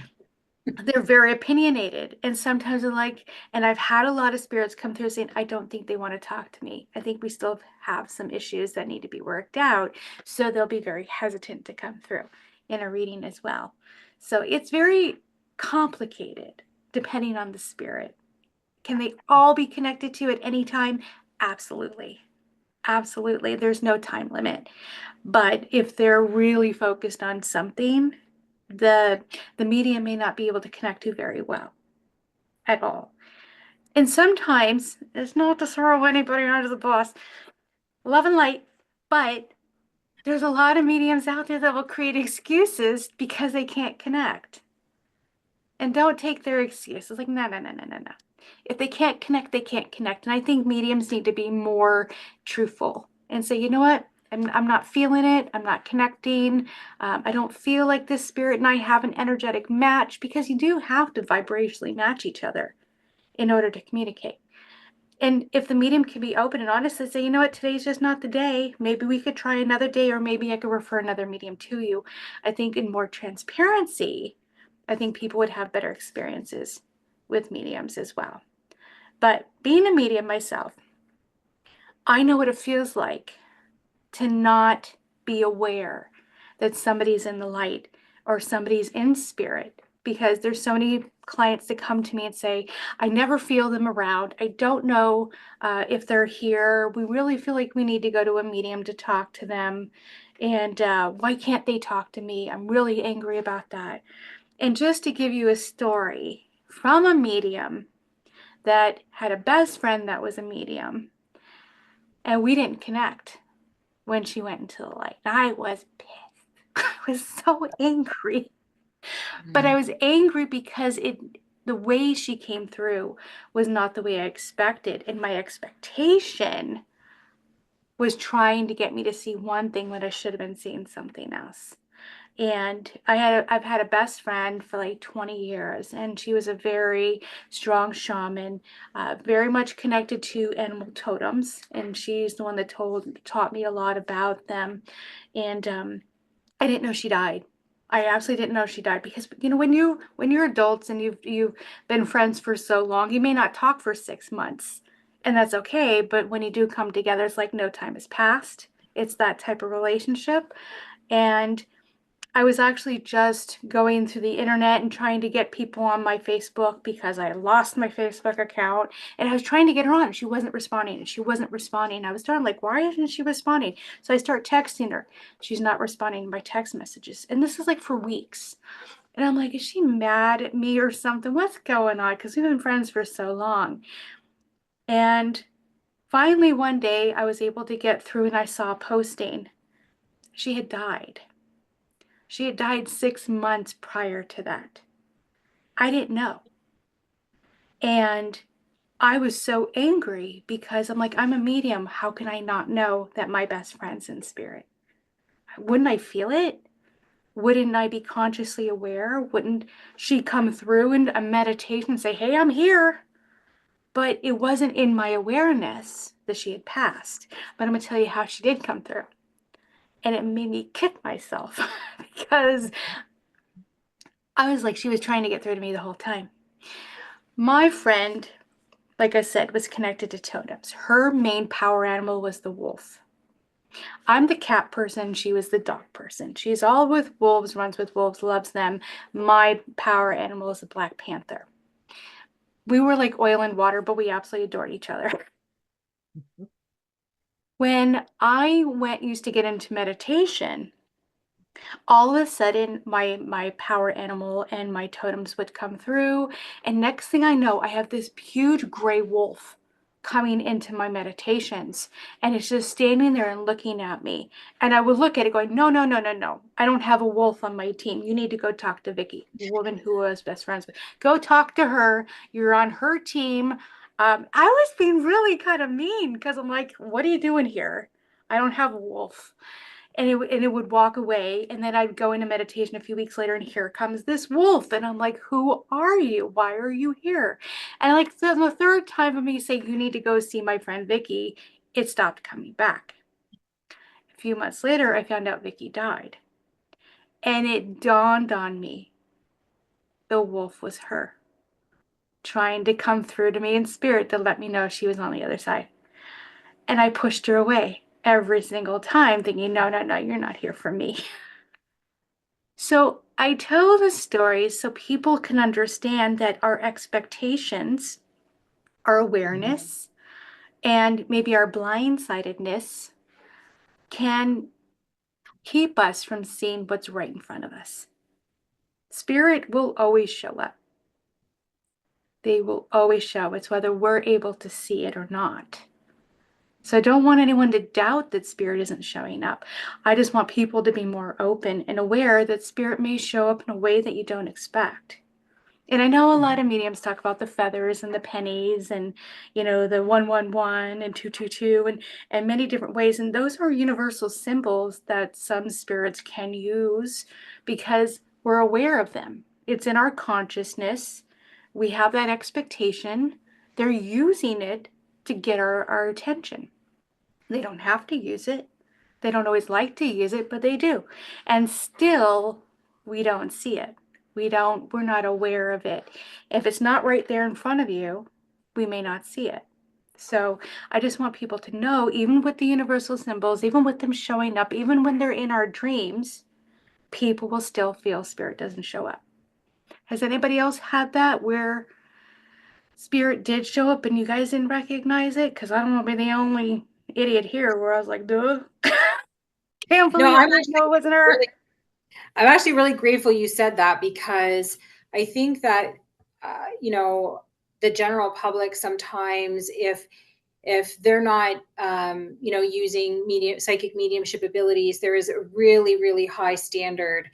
they're very opinionated. And sometimes they're like, and I've had a lot of spirits come through saying, I don't think they want to talk to me. I think we still have some issues that need to be worked out. So they'll be very hesitant to come through in a reading as well. So it's very complicated depending on the spirit. Can they all be connected to at any time? Absolutely. Absolutely. There's no time limit. But if they're really focused on something, the medium may not be able to connect to very well at all. And sometimes it's not to throw anybody under the bus, love and light, but there's a lot of mediums out there that will create excuses because they can't connect. And don't take their excuse. It's like, no. If they can't connect, they can't connect. And I think mediums need to be more truthful and say, you know what? I'm not feeling it. I'm not connecting. I don't feel like this spirit and I have an energetic match, because you do have to vibrationally match each other in order to communicate. And if the medium can be open and honest and say, you know what, today's just not the day. Maybe we could try another day, or maybe I could refer another medium to you. I think in more transparency, I think people would have better experiences with mediums as well. But being a medium myself, I know what it feels like to not be aware that somebody's in the light or somebody's in spirit, because there's so many clients that come to me and say, I never feel them around. I don't know if they're here. We really feel like we need to go to a medium to talk to them. And why can't they talk to me? I'm really angry about that. And just to give you a story from a medium that had a best friend that was a medium, and we didn't connect when she went into the light. I was pissed. I was so angry. But I was angry because the way she came through was not the way I expected. And my expectation was trying to get me to see one thing when I should have been seeing something else. And I've had a best friend for like 20 years, and she was a very strong shaman, very much connected to animal totems, and she's the one that taught me a lot about them. And I didn't know she died. I absolutely didn't know she died, because when you're adults and you've been friends for so long, you may not talk for 6 months, and that's okay. But when you do come together, it's like no time has passed. It's that type of relationship. And I was actually just going through the internet and trying to get people on my Facebook, because I lost my Facebook account, and I was trying to get her on, and she wasn't responding, and she wasn't responding. I was starting like, why isn't she responding? So I start texting her. She's not responding to my text messages. And this is like for weeks. And I'm like, is she mad at me or something? What's going on? Because we've been friends for so long. And finally, one day I was able to get through, and I saw a posting. She had died. She had died 6 months prior to that. I didn't know. And I was so angry, because I'm like, I'm a medium. How can I not know that my best friend's in spirit? Wouldn't I feel it? Wouldn't I be consciously aware? Wouldn't she come through in a meditation and say, hey, I'm here? But it wasn't in my awareness that she had passed. But I'm going to tell you how she did come through. And it made me kick myself because I was like, she was trying to get through to me the whole time. My friend, like I said, was connected to totems. Her main power animal was the wolf. I'm the cat person. She was the dog person. She's all with wolves, runs with wolves, loves them. My power animal is the Black Panther. We were like oil and water, but we absolutely adored each other. When I used to get into meditation, all of a sudden my power animal and my totems would come through, and next thing I know, I have this huge gray wolf coming into my meditations, and it's just standing there and looking at me. And I would look at it going, no, no, no, no, no, I don't have a wolf on my team. You need to go talk to Vicky, the woman who I was best friends with. Go talk to her. You're on her team. I was being really kind of mean, because I'm like, what are you doing here? I don't have a wolf. And it would walk away, and then I'd go into meditation a few weeks later, and here comes this wolf, and I'm like, who are you? Why are you here? And like the third time of me saying, you need to go see my friend Vicky, it stopped coming back. A few months later, I found out Vicky died, and it dawned on me, the wolf was her, trying to come through to me in spirit to let me know she was on the other side. And I pushed her away every single time, thinking, no, no, no, you're not here for me. So I tell the stories so people can understand that our expectations, our awareness, and maybe our blindsidedness can keep us from seeing what's right in front of us. Spirit will always show up. They will always show. It's whether we're able to see it or not. So I don't want anyone to doubt that spirit isn't showing up. I just want people to be more open and aware that spirit may show up in a way that you don't expect. And I know a lot of mediums talk about the feathers and the pennies and, the 111 and 222 and many different ways. And those are universal symbols that some spirits can use because we're aware of them. It's in our consciousness. We have that expectation. They're using it to get our attention. They don't have to use it. They don't always like to use it, but they do. And still, we don't see it. We're not aware of it. If it's not right there in front of you, we may not see it. So I just want people to know, even with the universal symbols, even with them showing up, even when they're in our dreams, people will still feel spirit doesn't show up. Has anybody else had that where spirit did show up and you guys didn't recognize it? Because I don't want to be the only idiot here where I was like, duh. Can't No, believe I didn't know it wasn't her. I'm actually really grateful you said that, because I think that, the general public sometimes, if they're not, using psychic mediumship abilities, there is a really, really high standard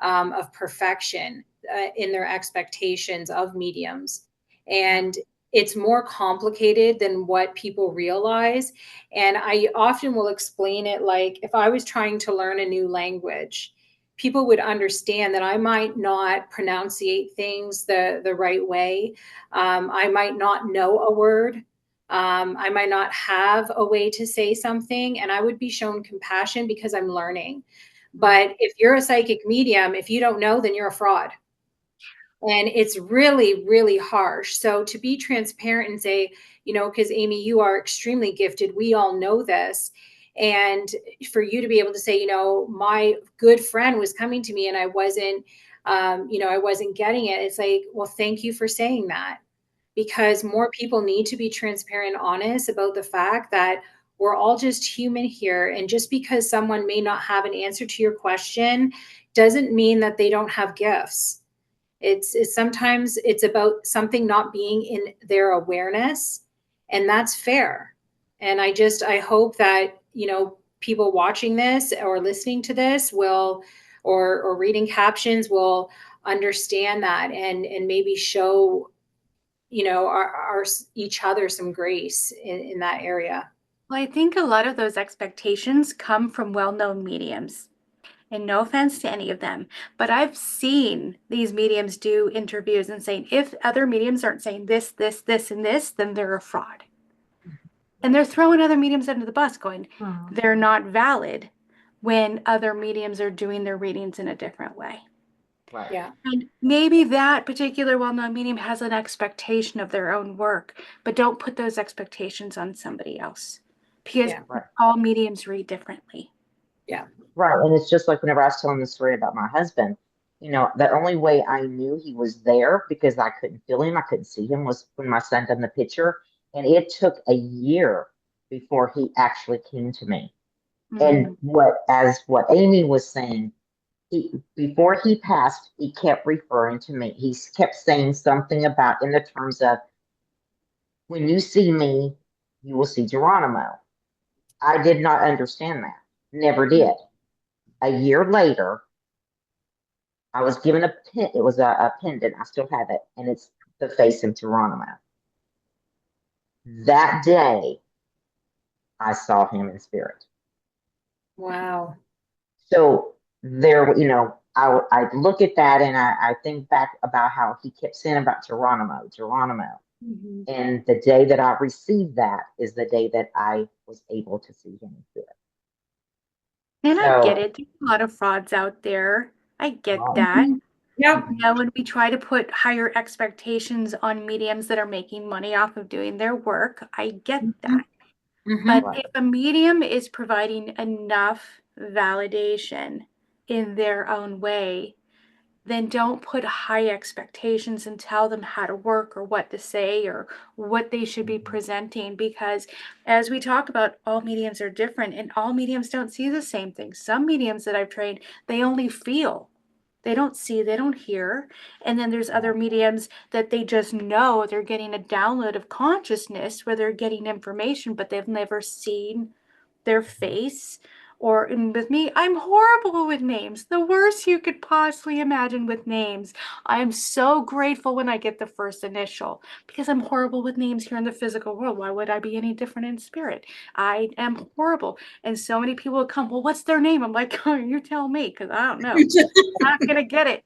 of perfection in their expectations of mediums. And it's more complicated than what people realize. And I often will explain it like if I was trying to learn a new language, people would understand that I might not pronunciate things the right way. I might not know a word. I might not have a way to say something, and I would be shown compassion because I'm learning. But if you're a psychic medium, if you don't know, then you're a fraud. And it's really, really harsh. So to be transparent and say, because Amy, you are extremely gifted. We all know this. And for you to be able to say, my good friend was coming to me and I wasn't, I wasn't getting it. It's like, well, thank you for saying that, because more people need to be transparent and honest about the fact that we're all just human here. And just because someone may not have an answer to your question doesn't mean that they don't have gifts. It's sometimes it's about something not being in their awareness, and that's fair. And I hope that, people watching this or listening to this will, or reading captions will understand that, and maybe show, our each other some grace in that area. Well, I think a lot of those expectations come from well-known mediums. And no offense to any of them, but I've seen these mediums do interviews and saying, if other mediums aren't saying this, this, this, and this, then they're a fraud. And they're throwing other mediums under the bus, going, they're not valid, when other mediums are doing their readings in a different way. Right. Yeah. And maybe that particular well-known medium has an expectation of their own work, but don't put those expectations on somebody else, because all mediums read differently. Yeah. Right. And it's just like whenever I was telling the story about my husband, the only way I knew he was there, because I couldn't feel him, I couldn't see him, was when my son done the picture. And it took a year before he actually came to me. And what Amy was saying, before he passed, he kept referring to me. He kept saying something about, in the terms of, when you see me, you will see Geronimo. I did not understand that. Never did. A year later, I was given a pin. It was a pendant. I still have it, and it's the face of Geronimo. That day, I saw him in spirit. Wow. So there, I look at that and I think back about how he kept saying about Geronimo, Geronimo. And the day that I received that is the day that I was able to see him in spirit. And I get it. There's a lot of frauds out there. I get that. Yep. Now, when we try to put higher expectations on mediums that are making money off of doing their work, I get that. But if a medium is providing enough validation in their own way, then don't put high expectations and tell them how to work or what to say or what they should be presenting, because as we talk about, all mediums are different and all mediums don't see the same things. Some mediums that I've trained, they only feel. They don't see, they don't hear. And then there's other mediums that they just know they're getting a download of consciousness where they're getting information, but they've never seen their face. Or with me, I'm horrible with names. The worst you could possibly imagine with names. I am so grateful when I get the first initial, because I'm horrible with names here in the physical world. Why would I be any different in spirit? I am horrible. And so many people will come, well, what's their name? I'm like, oh, you tell me, because I don't know. I'm not going to get it.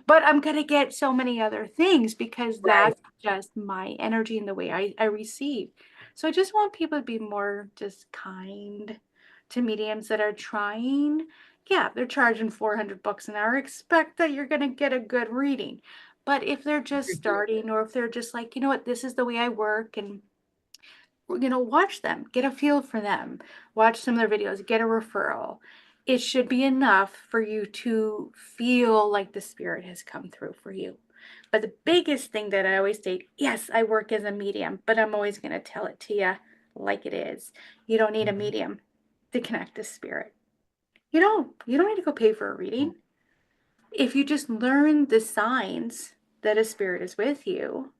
But I'm going to get so many other things, because that's just my energy and the way I receive. So I just want people to be more just kind to mediums that are trying. Yeah, they're charging $400 an hour. Expect that you're going to get a good reading. But if they're just starting, or if they're just like, you know what, this is the way I work, and watch them, get a feel for them, watch some of their videos, get a referral. It should be enough for you to feel like the spirit has come through for you. But the biggest thing that I always state, yes, I work as a medium, but I'm always going to tell it to you like it is. You don't need a medium to connect to spirit. You don't need to go pay for a reading. If you just learn the signs that a spirit is with you,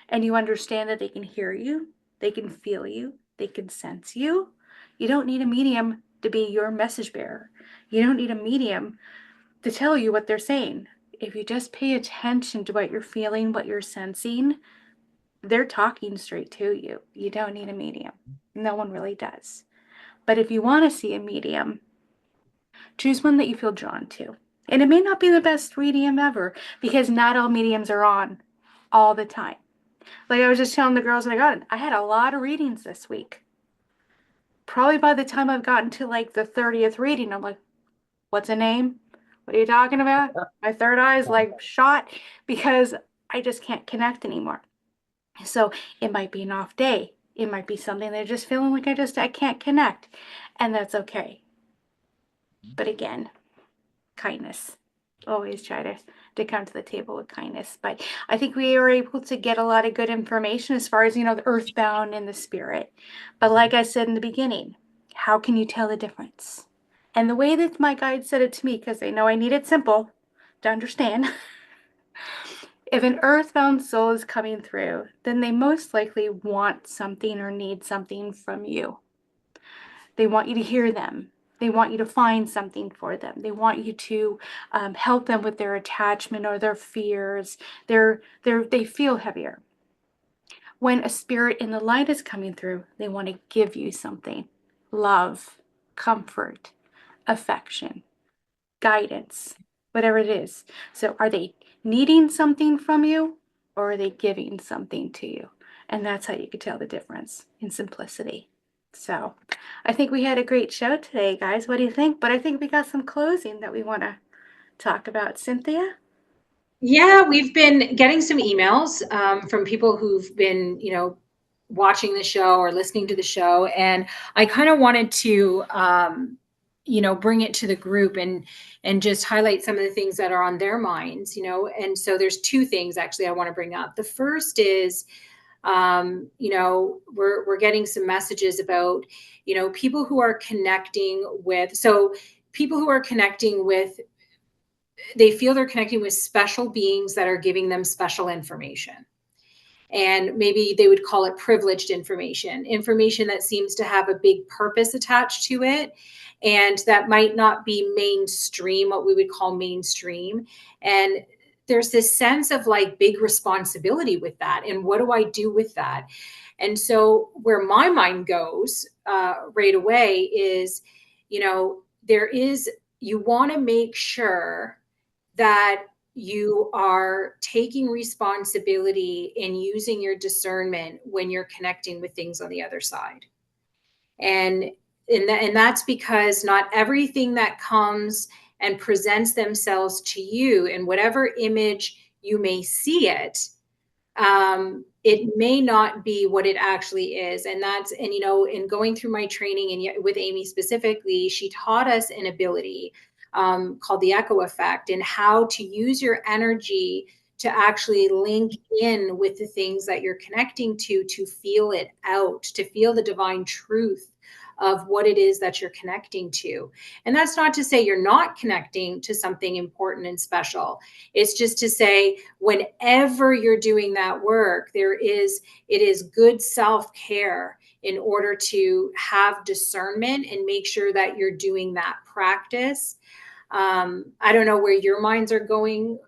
and you understand that they can hear you, they can feel you, they can sense you, you don't need a medium to be your message bearer. You don't need a medium to tell you what they're saying. If you just pay attention to what you're feeling, what you're sensing, they're talking straight to you. You don't need a medium. No one really does. But if you want to see a medium, Choose one that you feel drawn to. And it may not be the best medium ever, because not all mediums are on all the time. Like I was just telling the girls when I got it, I had a lot of readings this week. Probably by the time I've gotten to like the 30th reading, I'm like, what's a name? What are you talking about? My third eye is like shot because I just can't connect anymore. So it might be an off day. It might be something they're just feeling like I can't connect. And that's okay. But again, kindness. Always try to come to the table with kindness. But I think we were able to get a lot of good information as far as, the earthbound and the spirit. But like I said in the beginning, how can you tell the difference? And the way that my guide said it to me, because they know I need it simple to understand, if an earthbound soul is coming through, then they most likely want something or need something from you. They want you to hear them. They want you to find something for them. They want you to help them with their attachment or their fears. They feel heavier. When a spirit in the light is coming through, they want to give you something: love, comfort, affection, guidance, whatever it is. So are they needing something from you, or are they giving something to you? And that's how you could tell the difference in simplicity. So I think we had a great show today, guys. What do you think? But I think we got some closing that we want to talk about. Cynthia? Yeah, we've been getting some emails from people who've been, watching the show or listening to the show, and I kind of wanted to, bring it to the group and just highlight some of the things that are on their minds, And so there's two things actually I want to bring up. The first is, we're getting some messages about, people who are connecting with, people who are connecting with, they feel they're connecting with special beings that are giving them special information. And maybe they would call it privileged information that seems to have a big purpose attached to it. And that might not be mainstream, what we would call mainstream. And there's this sense of like big responsibility with that. And what do I do with that? And so where my mind goes right away is, you want to make sure that you are taking responsibility in using your discernment when you're connecting with things on the other side. And that's because not everything that comes and presents themselves to you in whatever image you may see it, it may not be what it actually is. And in going through my training and with Amy specifically, she taught us an ability called the echo effect, and how to use your energy to actually link in with the things that you're connecting to feel it out, to feel the divine truth of what it is that you're connecting to. And that's not to say you're not connecting to something important and special. It's just to say whenever you're doing that work, it is good self-care in order to have discernment and make sure that you're doing that practice. I don't know where your minds are going,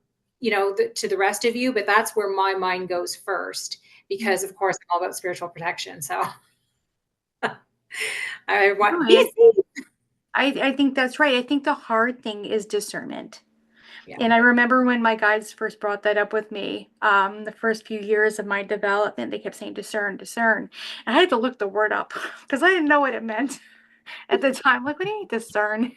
to the rest of you, but that's where my mind goes first, because of course I'm all about spiritual protection. So I want I think that's right. I think the hard thing is discernment. Yeah. And I remember when my guides first brought that up with me, the first few years of my development, they kept saying discern, discern. And I had to look the word up because I didn't know what it meant at the time. Like, what do you mean discern?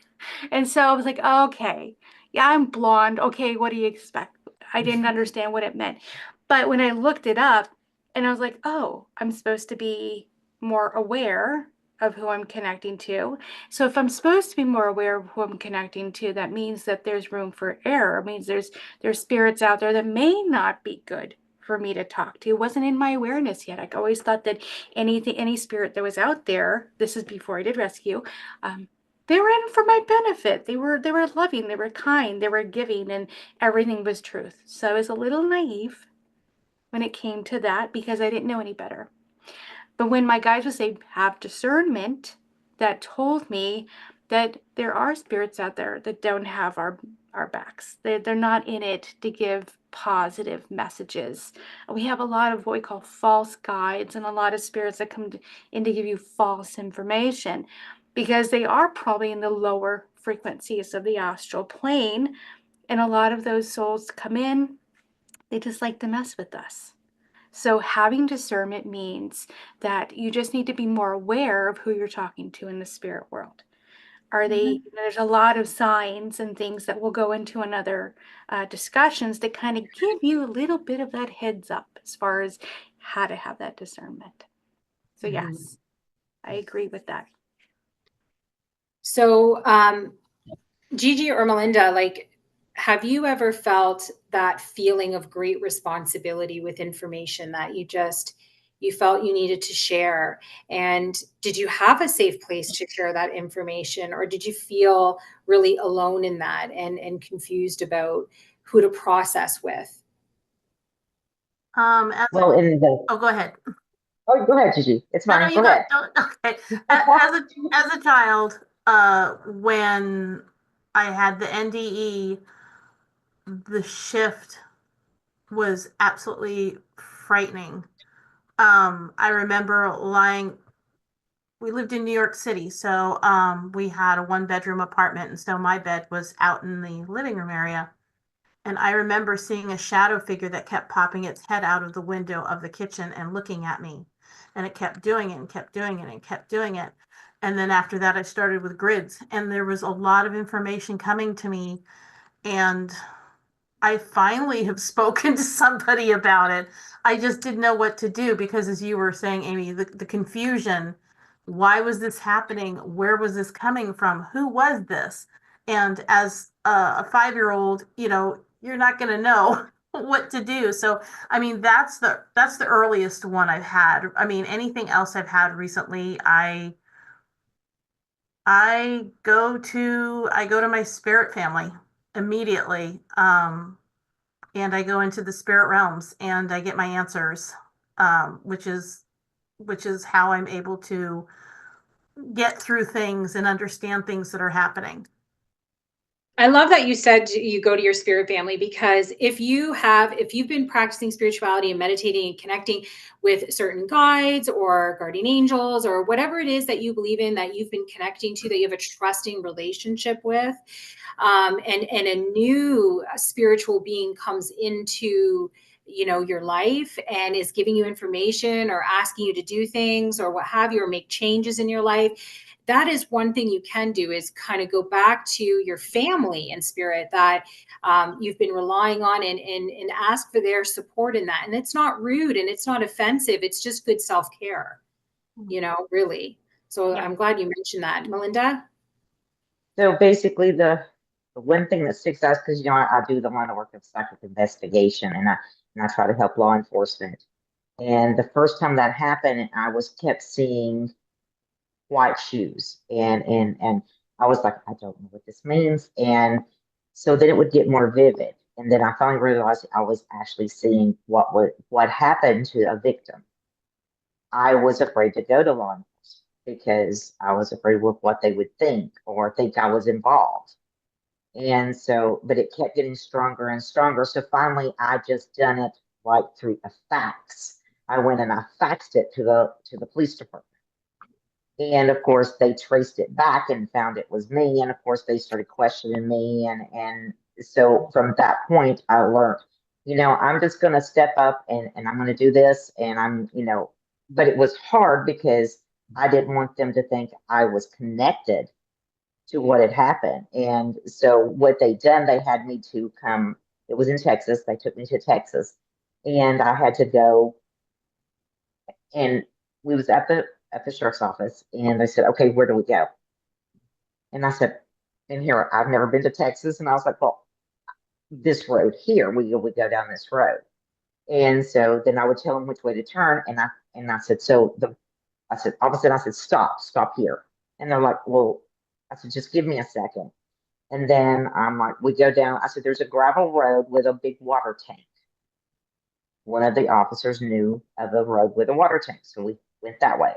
And so I was like, okay, yeah, I'm blonde. Okay, what do you expect? I didn't understand what it meant. But when I looked it up, and I was like, oh, I'm supposed to be more aware of who I'm connecting to. So if I'm supposed to be more aware of who I'm connecting to, that means that there's room for error. It means there's spirits out there that may not be good for me to talk to. It wasn't in my awareness yet. I always thought that any spirit that was out there, this is before I did rescue, they were in for my benefit. They were loving, they were kind, they were giving, and everything was truth. So I was a little naive when it came to that because I didn't know any better. But when my guides would say, have discernment, that told me that there are spirits out there that don't have our backs. They're not in it to give positive messages. We have a lot of what we call false guides and a lot of spirits that come in to give you false information because they are probably in the lower frequencies of the astral plane. And a lot of those souls come in, they just like to mess with us. So having discernment means that you just need to be more aware of who you're talking to in the spirit world. Are they, there's a lot of signs and things that we'll go into another discussions that kind of give you a little bit of that heads up as far as how to have that discernment. So yes, I agree with that. So, Gigi or Melinda, like, have you ever felt that feeling of great responsibility with information that you felt you needed to share? And did you have a safe place to share that information, or did you feel really alone in that and confused about who to process with? Well, in the Oh, go ahead. oh, go ahead, Gigi. It's No, no, fine. you Go go. ahead. Okay. As a child, when I had the NDE, the shift was absolutely frightening. I remember we lived in New York City, so we had a 1-bedroom apartment, and so my bed was out in the living room area. And I remember seeing a shadow figure that kept popping its head out of the window of the kitchen and looking at me. And it kept doing it and kept doing it and kept doing it. And then after that, I started with grids, and there was a lot of information coming to me. And I finally have spoken to somebody about it. I just didn't know what to do because, as you were saying, Amy, the confusion. Why was this happening? Where was this coming from? Who was this? And as a 5-year-old, you're not going to know what to do. So, I mean, that's the earliest one I've had. I mean, anything else I've had recently, I go to my spirit family immediately. And I go into the spirit realms and I get my answers, which is how I'm able to get through things and understand things that are happening. I love that you said you go to your spirit family, because if you've been practicing spirituality and meditating and connecting with certain guides or guardian angels or whatever it is that you believe in, that you've been connecting to, that you have a trusting relationship with, and a new spiritual being comes into your life and is giving you information or asking you to do things or what have you, or make changes in your life, that is one thing you can do, is kind of go back to your family and spirit that you've been relying on, and ask for their support in that. And it's not rude and it's not offensive. It's just good self-care, really. So Yeah. I'm glad you mentioned that. Melinda? So basically, the one thing that sticks out, because I do the line of work of psychic investigation, and I try to help law enforcement. And the first time that happened, I was kept seeing white shoes, and I was like, I don't know what this means. And so then it would get more vivid, and then I finally realized I was actually seeing what happened to a victim. I was afraid to go to law enforcement because I was afraid with what they would think or think I was involved. And so, but it kept getting stronger and stronger. So finally, I just done it like through a fax. I went and I faxed it to the police department. And of course, they traced it back and found it was me. And of course, they started questioning me. And so from that point, I learned, I'm just going to step up and I'm going to do this. And but it was hard because I didn't want them to think I was connected to what had happened. And so what they done, they had me to come. It was in Texas. They took me to Texas, and I had to go. And we was at the sheriff's office, and they said, "Okay, where do we go?" And I said, "In here. I've never been to Texas." And I was like, "Well, this road here. We go down this road." And so then I would tell them which way to turn, and I said, I said, all of a sudden I said, stop here. And they're like, well, I said, just give me a second. And then I'm like, we go down. I said, there's a gravel road with a big water tank. One of the officers knew of a road with a water tank. So we went that way.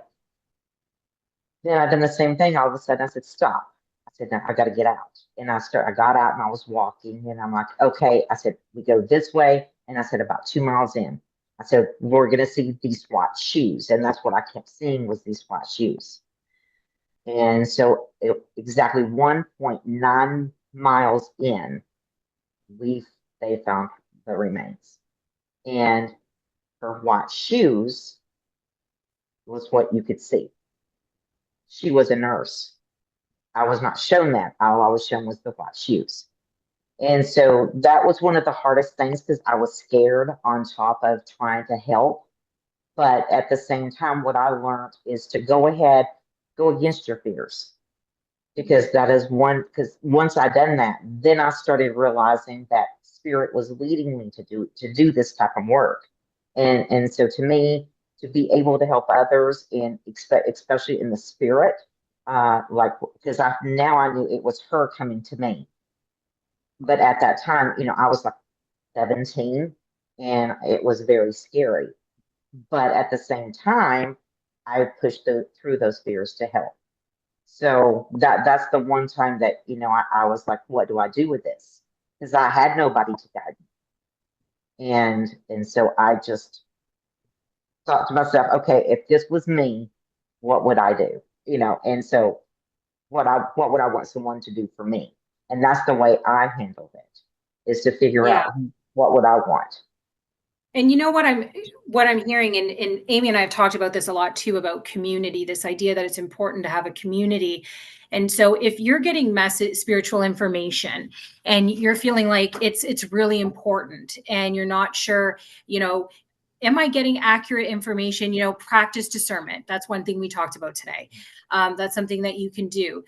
Then I done the same thing. All of a sudden I said, stop. I said, no, I got to get out. And I got out and I was walking, and I'm like, okay. I said, we go this way. And I said, about 2 miles in, I said, we're going to see these white shoes. And that's what I kept seeing, was these white shoes. And so exactly 1.9 miles in, we they found the remains. And her white shoes was what you could see. She was a nurse. I was not shown that. All I was shown was the white shoes. And so that was one of the hardest things because I was scared on top of trying to help. But at the same time, what I learned is to go ahead, go against your fears. Because that is one, because once I done that, then I started realizing that spirit was leading me to do this type of work. And so to me, to be able to help others and especially in the spirit, like because I knew it was her coming to me. But at that time, I was like 17 and it was very scary. But at the same time, I pushed through those fears to help. So that's the one time that, I was like, what do I do with this? Because I had nobody to guide me. And so I just thought to myself, okay, if this was me, what would I do? And so what would I want someone to do for me? And that's the way I handled it, is to figure Yeah. out what would I want. And you know what I'm hearing, and Amy and I have talked about this a lot too, about community, this idea that it's important to have a community. And so if you're getting spiritual information and you're feeling like it's really important and you're not sure, am I getting accurate information? Practice discernment. That's one thing we talked about today. That's something that you can do.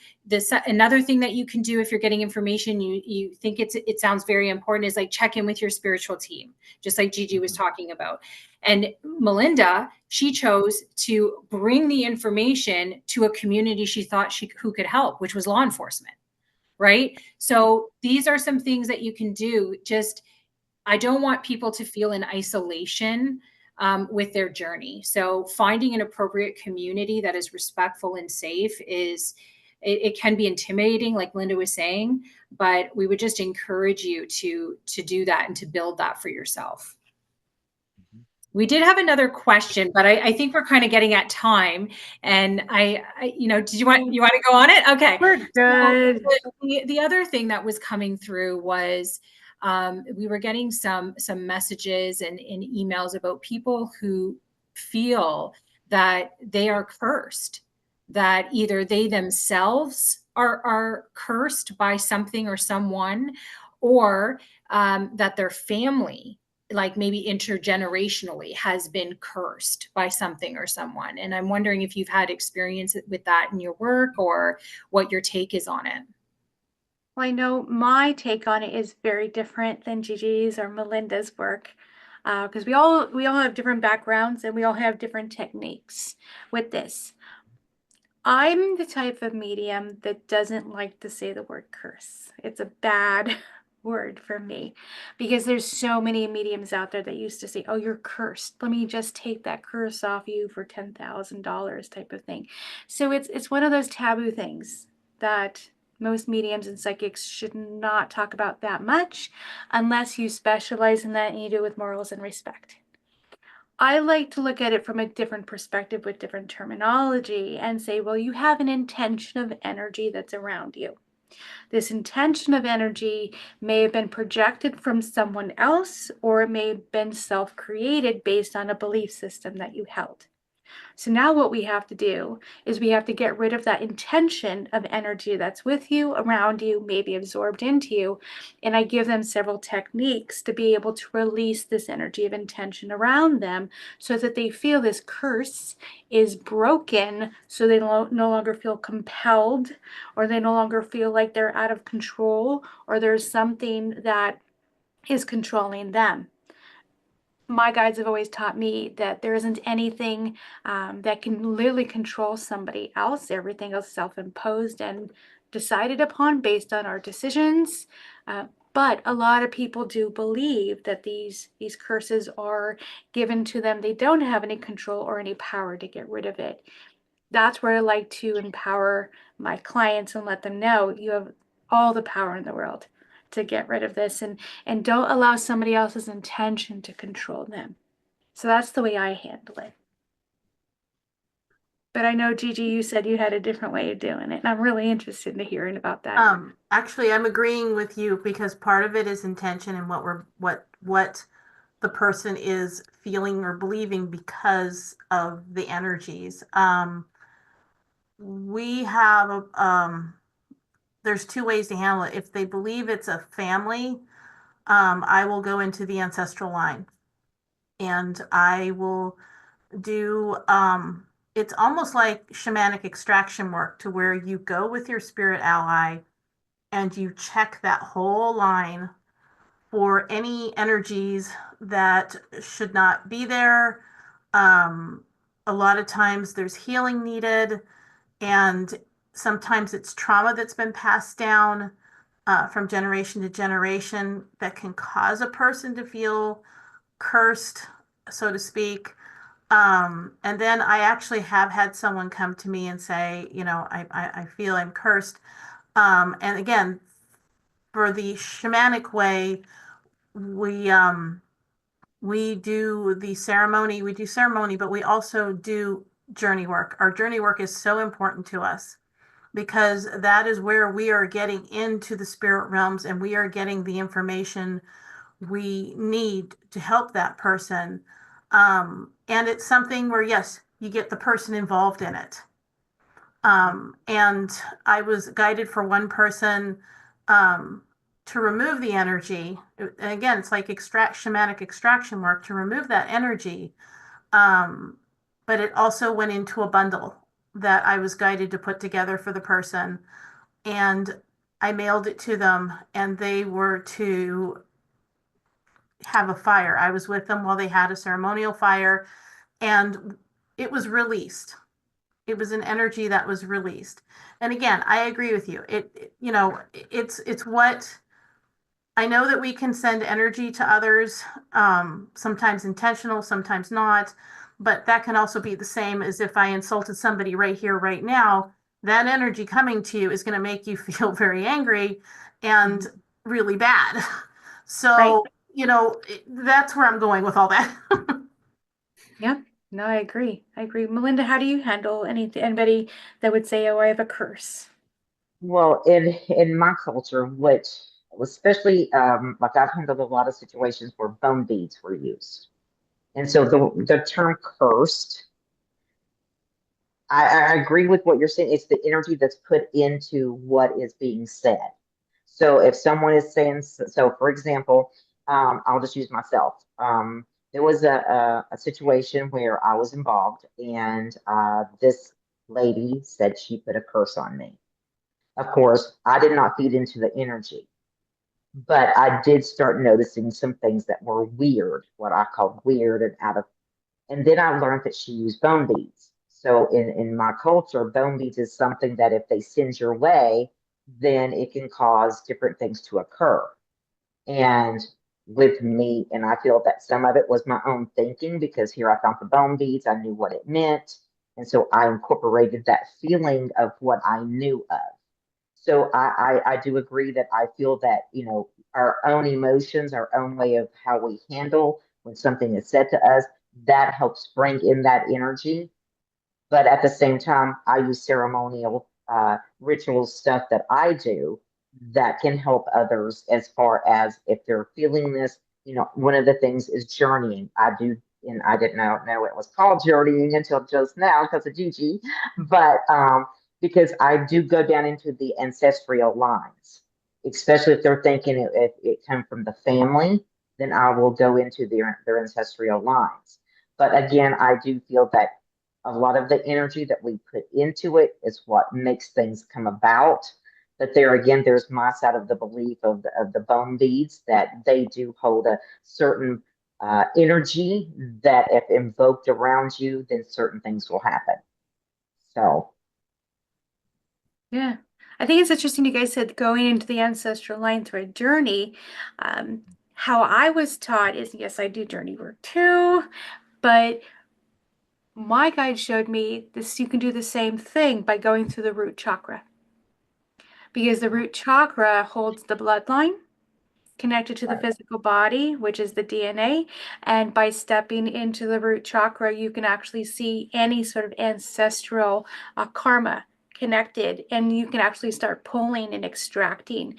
Another thing that you can do if you're getting information, you think it sounds very important, is like check in with your spiritual team, just like Gigi was talking about. And Melinda, she chose to bring the information to a community she thought who could help, which was law enforcement, right? So these are some things that you can do. I don't want people to feel in isolation with their journey. So finding an appropriate community that is respectful and safe it can be intimidating, like Linda was saying, but we would just encourage you to do that and to build that for yourself. We did have another question, but I think we're kind of getting at time. And did you want to go on it? Okay. We're good. So the other thing that was coming through was we were getting some messages and emails about people who feel that they are cursed, that either they themselves are cursed by something or someone, or that their family, like maybe intergenerationally, has been cursed by something or someone. And I'm wondering if you've had experience with that in your work, or what your take is on it. Well, I know my take on it is very different than Gigi's or Melinda's work, because we all have different backgrounds and we all have different techniques with this. I'm the type of medium that doesn't like to say the word curse. It's a bad word for me because there's so many mediums out there that used to say, "Oh, you're cursed. Let me just take that curse off you for $10,000 type of thing." So it's one of those taboo things that most mediums and psychics should not talk about that much unless you specialize in that and you do it with morals and respect. I like to look at it from a different perspective with different terminology and say, well, you have an intention of energy that's around you. This intention of energy may have been projected from someone else, or it may have been self-created based on a belief system that you held. So now what we have to do is we have to get rid of that intention of energy that's with you, around you, maybe absorbed into you. And I give them several techniques to be able to release this energy of intention around them so that they feel this curse is broken, so they no longer feel compelled, or they no longer feel like they're out of control, or there's something that is controlling them. My guides have always taught me that there isn't anything that can literally control somebody else. Everything is self-imposed and decided upon based on our decisions. But a lot of people do believe that these curses are given to them. They don't have any control or any power to get rid of it. That's where I like to empower my clients and let them know you have all the power in the world to get rid of this, and don't allow somebody else's intention to control them. So that's the way I handle it. But I know, Gigi, you said you had a different way of doing it, and I'm really interested in hearing about that. Actually, I'm agreeing with you because part of it is intention and what the person is feeling or believing because of the energies. We have there's two ways to handle it. If they believe it's a family, I will go into the ancestral line and I will do it's almost like shamanic extraction work to where you go with your spirit ally and you check that whole line for any energies that should not be there. A lot of times there's healing needed, and sometimes it's trauma that's been passed down from generation to generation that can cause a person to feel cursed, so to speak. And then I actually have had someone come to me and say, I feel I'm cursed. And again, for the shamanic way, we do the ceremony, but we also do journey work. Our journey work is so important to us because that is where we are getting into the spirit realms and we are getting the information we need to help that person. And it's something where, yes, you get the person involved in it. And I was guided for one person to remove the energy. And again, it's like shamanic extraction work to remove that energy. But it also went into a bundle that I was guided to put together for the person. And I mailed it to them, and they were to have a fire. I was with them while they had a ceremonial fire, and it was released. It was an energy that was released. And again, I agree with you. It's what I know that we can send energy to others, sometimes intentional, sometimes not, but that can also be the same as if I insulted somebody right here, right now. That energy coming to you is going to make you feel very angry and really bad. So, that's where I'm going with all that. Yeah, no, I agree. I agree. Melinda, how do you handle anybody that would say, "Oh, I have a curse"? Well, in my culture, which especially like I've handled a lot of situations where bone beads were used, and so the term cursed, I agree with what you're saying. It's the energy that's put into what is being said. So if someone is saying, so for example, I'll just use myself. There was a situation where I was involved, and this lady said she put a curse on me. Of course, I did not feed into the energy, but I did start noticing some things that were weird, what I called weird and out of. And then I learned that she used bone beads. So in my culture, bone beads is something that if they send your way, then it can cause different things to occur. And with me, and I feel that some of it was my own thinking because here I found the bone beads, I knew what it meant. And so I incorporated that feeling of what I knew of. So I do agree that I feel that, our own emotions, our own way of how we handle when something is said to us, that helps bring in that energy. But at the same time, I use ceremonial ritual stuff that I do that can help others as far as if they're feeling this. One of the things is journeying. I do, and I didn't know it was called journeying until just now because of Gigi, but because I do go down into the ancestral lines, especially if they're thinking it come from the family, then I will go into their ancestral lines. But again, I do feel that a lot of the energy that we put into it is what makes things come about. But there again, there's my side of the belief of the bone beads that they do hold a certain energy that if invoked around you, then certain things will happen. So, Yeah. I think it's interesting you guys said going into the ancestral line through a journey. How I was taught is, yes, I do journey work too, but my guide showed me this, you can do the same thing by going through the root chakra because the root chakra holds the bloodline connected to the Right. physical body, which is the DNA. And by stepping into the root chakra, you can actually see any sort of ancestral karma connected, and you can actually start pulling and extracting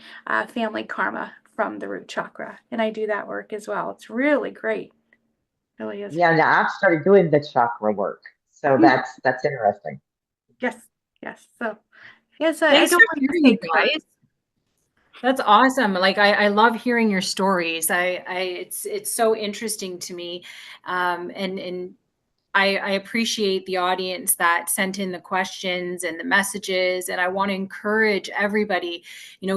family karma from the root chakra. And I do that work as well. It's really great. It really is. Yeah, now I've started doing the chakra work. So Mm. that's interesting. Yes, yes. So yes, I Thanks don't for like to sharing, say you guys. That's awesome. Like I love hearing your stories. It's so interesting to me. And I appreciate the audience that sent in the questions and the messages. And I want to encourage everybody,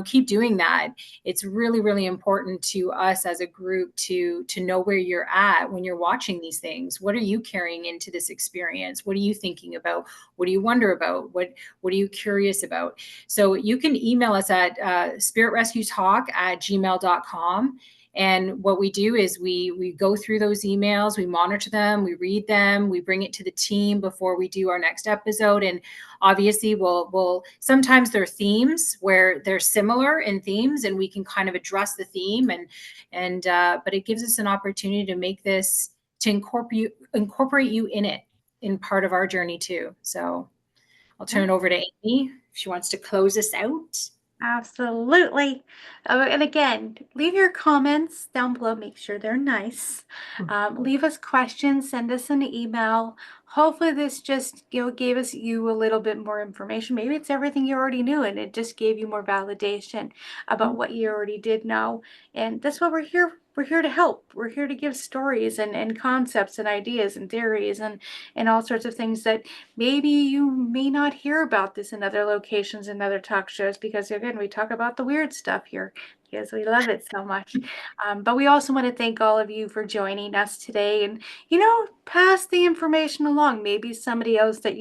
keep doing that. It's really, really important to us as a group to know where you're at when you're watching these things. What are you carrying into this experience? What are you thinking about? What do you wonder about? What are you curious about? So you can email us at spiritrescuetalk@gmail.com. And what we do is we go through those emails, we monitor them, we read them, we bring it to the team before we do our next episode. And obviously we'll sometimes there are themes where they're similar in themes and we can kind of address the theme and but it gives us an opportunity to make this to incorporate you in it in part of our journey too. So I'll turn it over to Amy if she wants to close us out. Absolutely. And again, leave your comments down below. Make sure they're nice. Leave us questions. Send us an email. Hopefully, this just gave you a little bit more information. Maybe it's everything you already knew, and it just gave you more validation about what you already did know. And that's what we're here. We're here to help. We're here to give stories and concepts and ideas and theories and all sorts of things that maybe you may not hear about this in other locations and other talk shows, because again, we talk about the weird stuff here because we love it so much. But we also want to thank all of you for joining us today and, pass the information along. Maybe somebody else that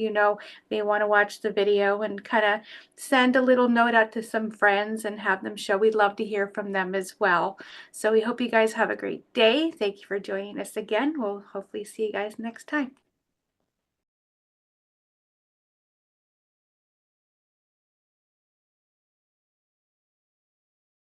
may want to watch the video and kind of send a little note out to some friends and have them show. We'd love to hear from them as well. So we hope you guys have a great day. Thank you for joining us again. We'll hopefully see you guys next time.